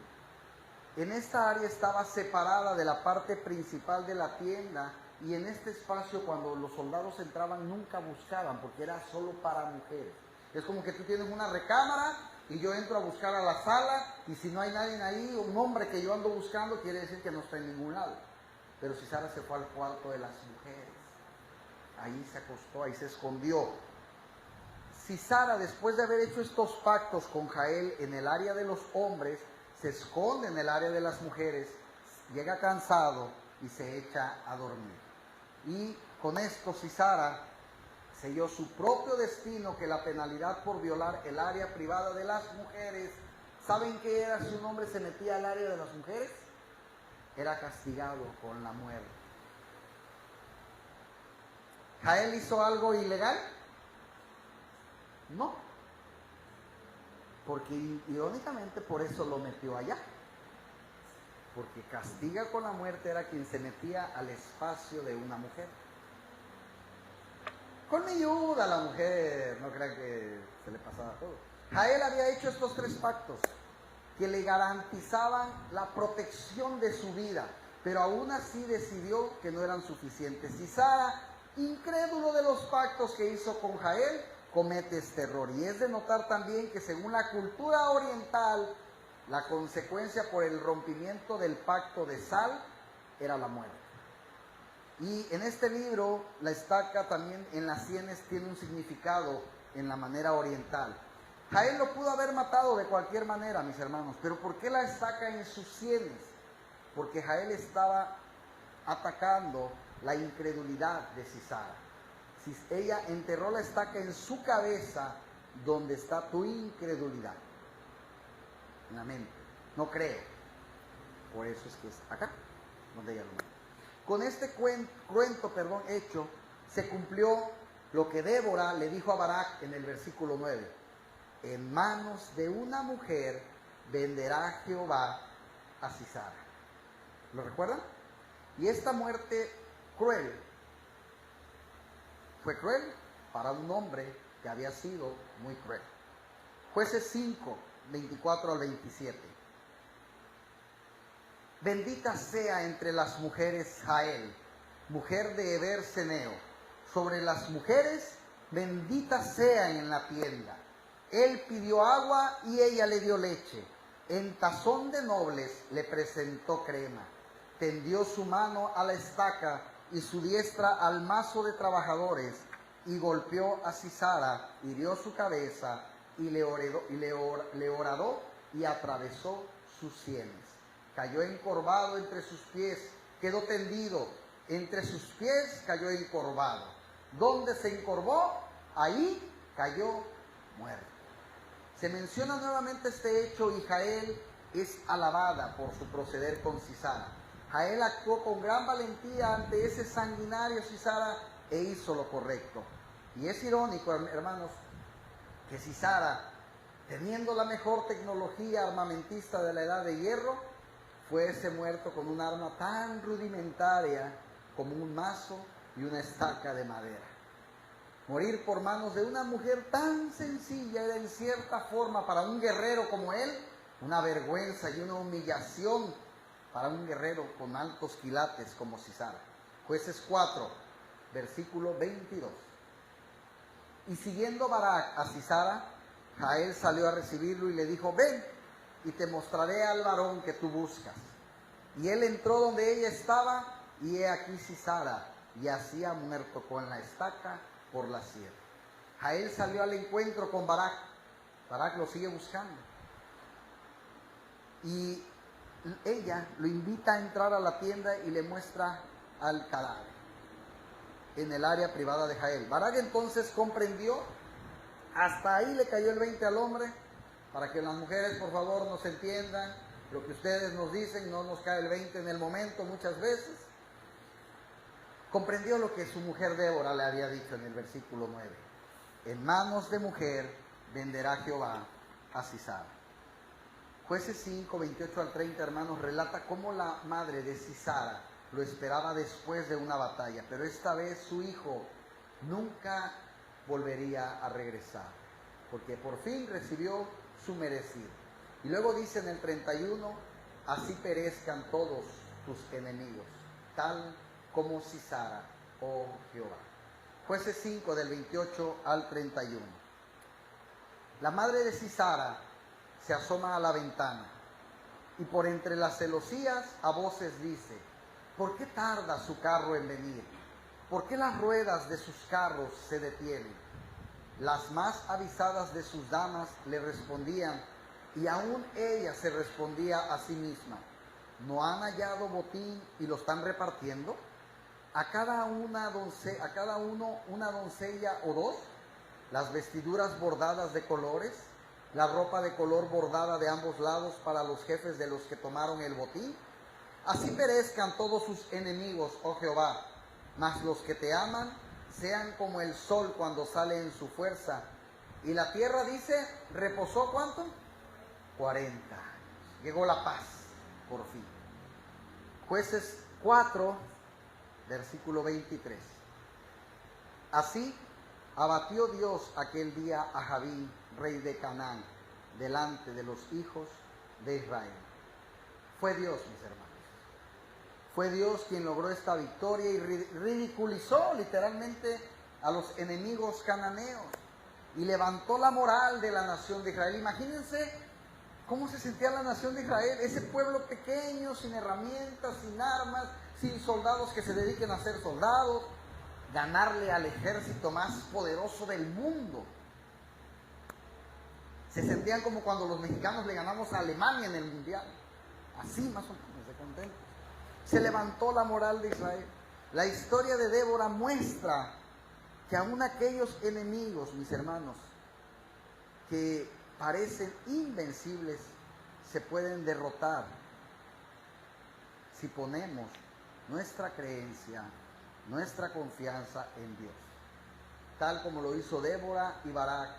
En esta área estaba separada de la parte principal de la tienda y en este espacio cuando los soldados entraban nunca buscaban porque era solo para mujeres. Es como que tú tienes una recámara y yo entro a buscar a la sala y si no hay nadie ahí, un hombre que yo ando buscando quiere decir que no está en ningún lado. Pero Sisara se fue al cuarto de las mujeres. Ahí se acostó, ahí se escondió. Sisara, después de haber hecho estos pactos con Jael en el área de los hombres, se esconde en el área de las mujeres, llega cansado y se echa a dormir. Y con esto Sisara selló su propio destino, que la penalidad por violar el área privada de las mujeres, ¿saben qué era si un hombre se metía al área de las mujeres? Era castigado con la muerte. ¿Jael hizo algo ilegal? No. Porque irónicamente por eso lo metió allá. Porque castiga con la muerte era quien se metía al espacio de una mujer. Con mi ayuda la mujer, no crean que se le pasaba todo. Jael había hecho estos tres pactos que le garantizaban la protección de su vida, pero aún así decidió que no eran suficientes. Sisara, incrédulo de los pactos que hizo con Jael, comete este error. Y es de notar también que según la cultura oriental, la consecuencia por el rompimiento del pacto de sal era la muerte. Y en este libro, la estaca también en las sienes tiene un significado en la manera oriental. Jael lo pudo haber matado de cualquier manera, mis hermanos, pero ¿por qué la estaca en sus sienes? Porque Jael estaba atacando la incredulidad de Sisara. Ella enterró la estaca en su cabeza, donde está tu incredulidad, en la mente. No creo. Por eso es que es acá, donde ella lo mata. Con este cruento hecho, se cumplió lo que Débora le dijo a Barak en el versículo 9. En manos de una mujer venderá Jehová a Sisara. ¿Lo recuerdan? Y esta muerte cruel fue cruel para un hombre que había sido muy cruel. Jueces 5, 24 al 27. Bendita sea entre las mujeres Jael, mujer de Heber Seneo. Sobre las mujeres, bendita sea en la tienda. Él pidió agua y ella le dio leche. En tazón de nobles le presentó crema. Tendió su mano a la estaca y su diestra al mazo de trabajadores, y golpeó a Sisara, hirió su cabeza, y le horadó y atravesó sus sienes. Cayó encorvado entre sus pies, quedó tendido, entre sus pies cayó encorvado. Donde se encorvó, ahí cayó muerto. Se menciona nuevamente este hecho y Jael es alabada por su proceder con Sisara. Jael actuó con gran valentía ante ese sanguinario Sisara e hizo lo correcto. Y es irónico, hermanos, que Sisara, teniendo la mejor tecnología armamentista de la edad de hierro, fuese muerto con un arma tan rudimentaria como un mazo y una estaca de madera. Morir por manos de una mujer tan sencilla era en cierta forma para un guerrero como él una vergüenza y una humillación para un guerrero con altos quilates como Sisara. Jueces 4, versículo 22. Y siguiendo Barak a Sisara, Jael salió a recibirlo y le dijo, ven, y te mostraré al varón que tú buscas. Y él entró donde ella estaba, y he aquí Sisara yacía muerto con la estaca por la sierra. Jael salió al encuentro con Barak. Barak lo sigue buscando. Y ella lo invita a entrar a la tienda y le muestra al cadáver en el área privada de Jael. Barak entonces comprendió, hasta ahí le cayó el 20 al hombre, para que las mujeres por favor nos entiendan lo que ustedes nos dicen, no nos cae el 20 en el momento muchas veces. Comprendió lo que su mujer Débora le había dicho en el versículo 9. En manos de mujer venderá Jehová a Sisara. Jueces 5, 28 al 30, hermanos, relata cómo la madre de Sisara lo esperaba después de una batalla, pero esta vez su hijo nunca volvería a regresar, porque por fin recibió su merecido. Y luego dice en el 31, así perezcan todos tus enemigos, tal como Sisara, oh Jehová. Jueces 5 del 28 al 31. La madre de Sisara se asoma a la ventana y por entre las celosías a voces dice, ¿por qué tarda su carro en venir? ¿Por qué las ruedas de sus carros se detienen? Las más avisadas de sus damas le respondían, y aún ella se respondía a sí misma, ¿no han hallado botín y lo están repartiendo? ¿A cada uno una doncella o dos? Las vestiduras bordadas de colores, la ropa de color bordada de ambos lados para los jefes de los que tomaron el botín. Así perezcan todos sus enemigos, oh Jehová, mas los que te aman sean como el sol cuando sale en su fuerza. Y la tierra, dice, reposó ¿cuánto? 40 años. Llegó la paz, por fin. Jueces 4, versículo 23. Así abatió Dios aquel día a Jabín, rey de Canaán, delante de los hijos de Israel. Fue Dios, mis hermanos. Fue Dios quien logró esta victoria y ridiculizó literalmente a los enemigos cananeos y levantó la moral de la nación de Israel. Imagínense cómo se sentía la nación de Israel, ese pueblo pequeño, sin herramientas, sin armas, sin soldados que se dediquen a ser soldados, ganarle al ejército más poderoso del mundo. Se sentían como cuando los mexicanos le ganamos a Alemania en el mundial, así más o menos de contentos. Se levantó la moral de Israel. La historia de Débora muestra que aún aquellos enemigos, mis hermanos, que parecen invencibles, se pueden derrotar si ponemos nuestra creencia, nuestra confianza en Dios, tal como lo hizo Débora y Barak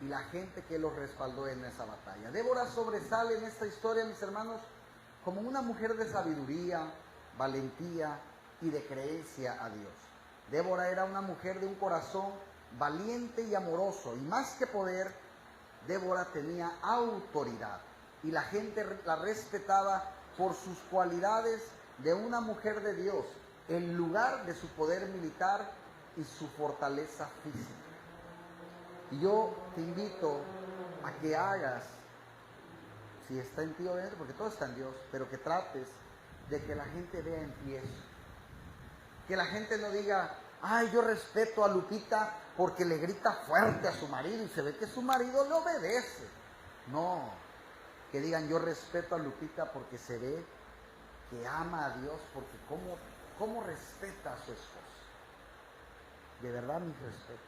y la gente que los respaldó en esa batalla. Débora sobresale en esta historia, mis hermanos, como una mujer de sabiduría, valentía y de creencia a Dios. Débora era una mujer de un corazón valiente y amoroso, y más que poder, Débora tenía autoridad y la gente la respetaba por sus cualidades de una mujer de Dios, en lugar de su poder militar y su fortaleza física. Y yo te invito a que hagas, si está en ti obviamente, porque todo está en Dios, pero que trates de que la gente vea en ti eso. Que la gente no diga, ay, yo respeto a Lupita porque le grita fuerte a su marido y se ve que su marido le obedece. No, que digan, yo respeto a Lupita porque se ve que ama a Dios, porque cómo respeta a su esposo. De verdad, mi respeto.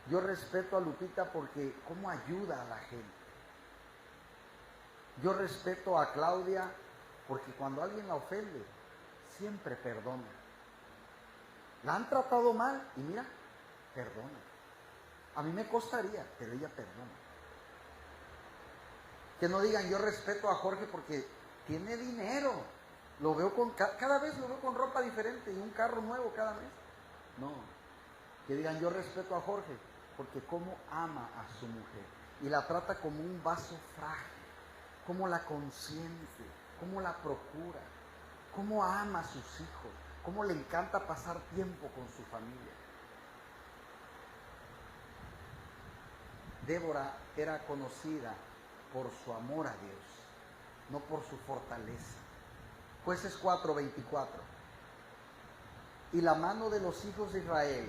Yo respeto a Lupita porque cómo ayuda a la gente. Yo respeto a Claudia porque cuando alguien la ofende, siempre perdona. La han tratado mal y mira, perdona. A mí me costaría, pero ella perdona. Que no digan, yo respeto a Jorge porque tiene dinero. Lo veo cada vez lo veo con ropa diferente y un carro nuevo cada mes. No. Que digan, yo respeto a Jorge porque cómo ama a su mujer y la trata como un vaso frágil, cómo la consiente, cómo la procura, cómo ama a sus hijos, cómo le encanta pasar tiempo con su familia. Débora era conocida por su amor a Dios, no por su fortaleza. Jueces 4:24. Y la mano de los hijos de Israel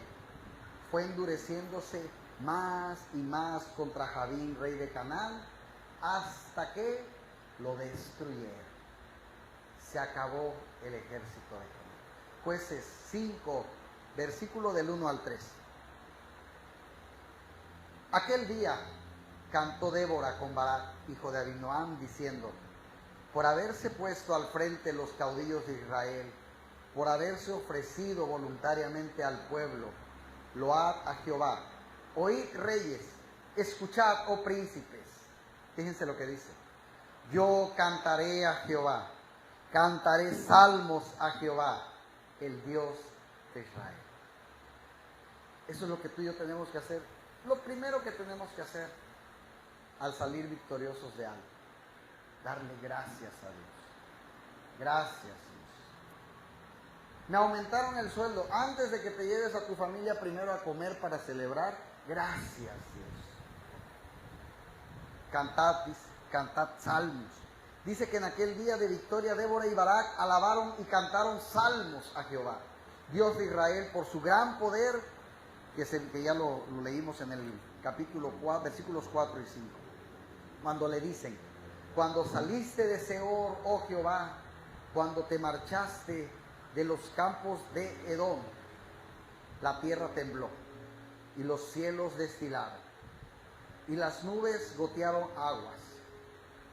fue endureciéndose más y más contra Jabín, rey de Canaán, hasta que lo destruyeron. Se acabó el ejército de Canaán. Jueces 5, versículo del 1 al 3. Aquel día cantó Débora con Barak, hijo de Abinoam, diciendo: por haberse puesto al frente los caudillos de Israel, por haberse ofrecido voluntariamente al pueblo, load a Jehová. Oíd, reyes, escuchad, oh príncipes. Fíjense lo que dice: yo cantaré a Jehová, cantaré salmos a Jehová, el Dios de Israel. Eso es lo que tú y yo tenemos que hacer. Lo primero que tenemos que hacer al salir victoriosos de algo: darle gracias a Dios. Gracias, Dios. Me aumentaron el sueldo. Antes de que te lleves a tu familia primero a comer para celebrar, gracias, Dios. Cantad salmos. Dice que en aquel día de victoria Débora y Barak alabaron y cantaron salmos a Jehová, Dios de Israel, por su gran poder, que ya lo leímos en el capítulo 4, versículos 4 y 5. Cuando le dicen: cuando saliste de Seor, oh Jehová, cuando te marchaste de los campos de Edom, la tierra tembló y los cielos destilaron y las nubes gotearon aguas,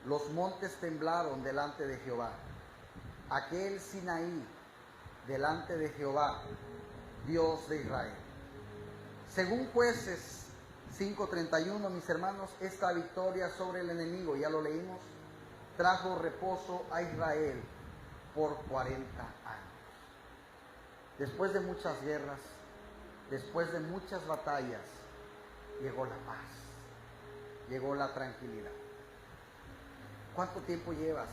los montes temblaron delante de Jehová, aquel Sinaí delante de Jehová, Dios de Israel. Según Jueces 5:31, mis hermanos, esta victoria sobre el enemigo, ya lo leímos, trajo reposo a Israel por 40 años. Después de muchas guerras, después de muchas batallas, llegó la paz, llegó la tranquilidad. ¿Cuánto tiempo llevas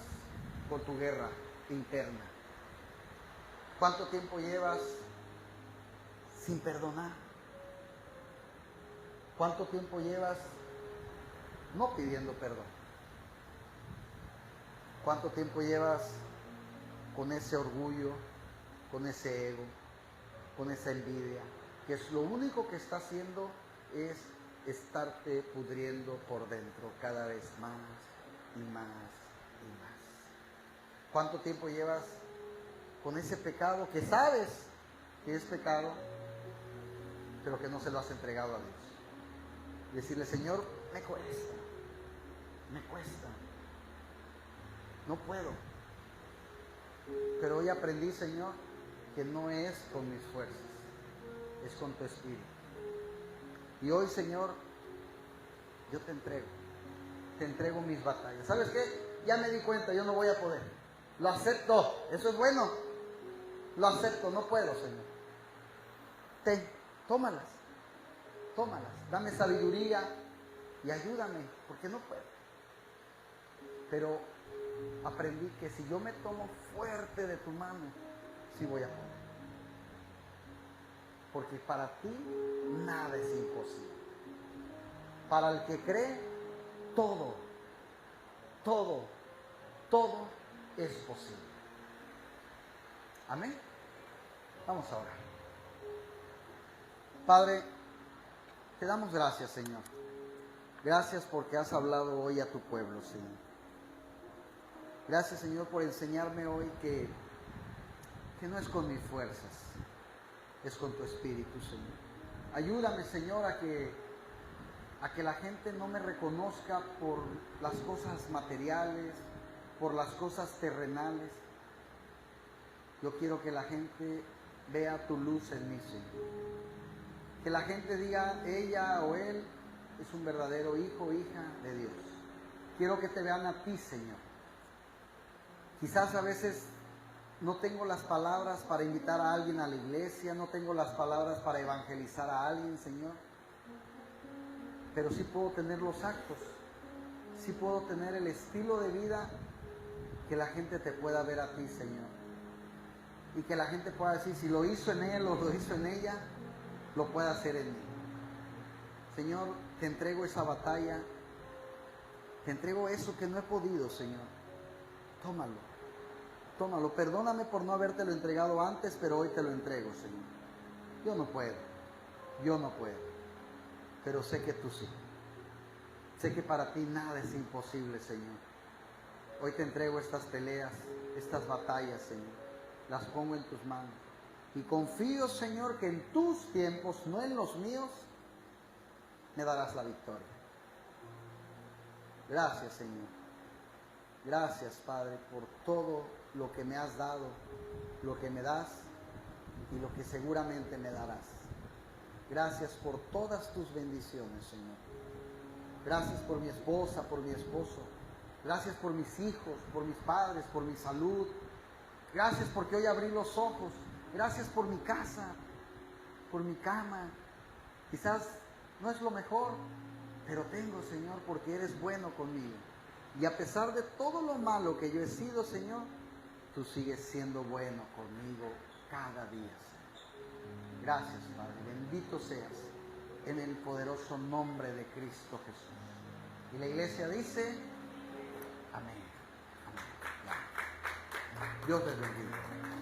con tu guerra interna? ¿Cuánto tiempo llevas sin perdonar? ¿Cuánto tiempo llevas no pidiendo perdón? ¿Cuánto tiempo llevas con ese orgullo, con ese ego, con esa envidia, que es lo único que está haciendo es estarte pudriendo por dentro cada vez más y más y más? ¿Cuánto tiempo llevas con ese pecado que sabes que es pecado, pero que no se lo has entregado a Dios? Decirle: Señor, me cuesta, no puedo, pero hoy aprendí, Señor, que no es con mis fuerzas, es con tu Espíritu. Y hoy, Señor, yo te entrego mis batallas. ¿Sabes qué? Ya me di cuenta, yo no voy a poder. Lo acepto, eso es bueno. Lo acepto, no puedo, Señor. Tómalas. Dame sabiduría y ayúdame, porque no puedo. Pero aprendí que si yo me tomo fuerte de tu mano, sí voy a poder. Porque para ti nada es imposible. Para el que cree, todo es posible. Amén. Vamos a orar. Padre, te damos gracias, Señor. Gracias porque has hablado hoy a tu pueblo, Señor. Gracias, Señor, por enseñarme hoy que no es con mis fuerzas, es con tu Espíritu, Señor. Ayúdame, Señor, a que la gente no me reconozca por las cosas materiales, por las cosas terrenales. Yo quiero que la gente vea tu luz en mí, Señor. Que la gente diga: ella o él es un verdadero hijo o hija de Dios. Quiero que te vean a ti, Señor. Quizás a veces no tengo las palabras para invitar a alguien a la iglesia, no tengo las palabras para evangelizar a alguien, Señor. Pero sí puedo tener los actos, sí puedo tener el estilo de vida que la gente te pueda ver a ti, Señor. y que la gente pueda decir, si lo hizo en él o lo hizo en ella, lo puede hacer en mí. Señor, te entrego esa batalla, te entrego eso que no he podido, Señor. Tómalo, tómalo. Perdóname por no habértelo entregado antes, pero hoy te lo entrego, Señor. Yo no puedo, pero sé que tú sí. Sé que para ti nada es imposible, Señor. Hoy te entrego estas peleas, estas batallas, Señor. Las pongo en tus manos. Y confío, Señor, que en tus tiempos, no en los míos, me darás la victoria. Gracias, Señor. Gracias, Padre, por todo lo que me has dado, lo que me das y lo que seguramente me darás. Gracias por todas tus bendiciones, Señor. Gracias por mi esposa, por mi esposo. Gracias por mis hijos, por mis padres, por mi salud. Gracias porque hoy abrí los ojos. Gracias por mi casa, por mi cama. Quizás no es lo mejor, pero tengo, Señor, porque eres bueno conmigo. Y a pesar de todo lo malo que yo he sido, Señor, tú sigues siendo bueno conmigo cada día, Señor. Gracias, Padre. Bendito seas en el poderoso nombre de Cristo Jesús. Y la iglesia dice, amén. Amén. Dios les bendiga.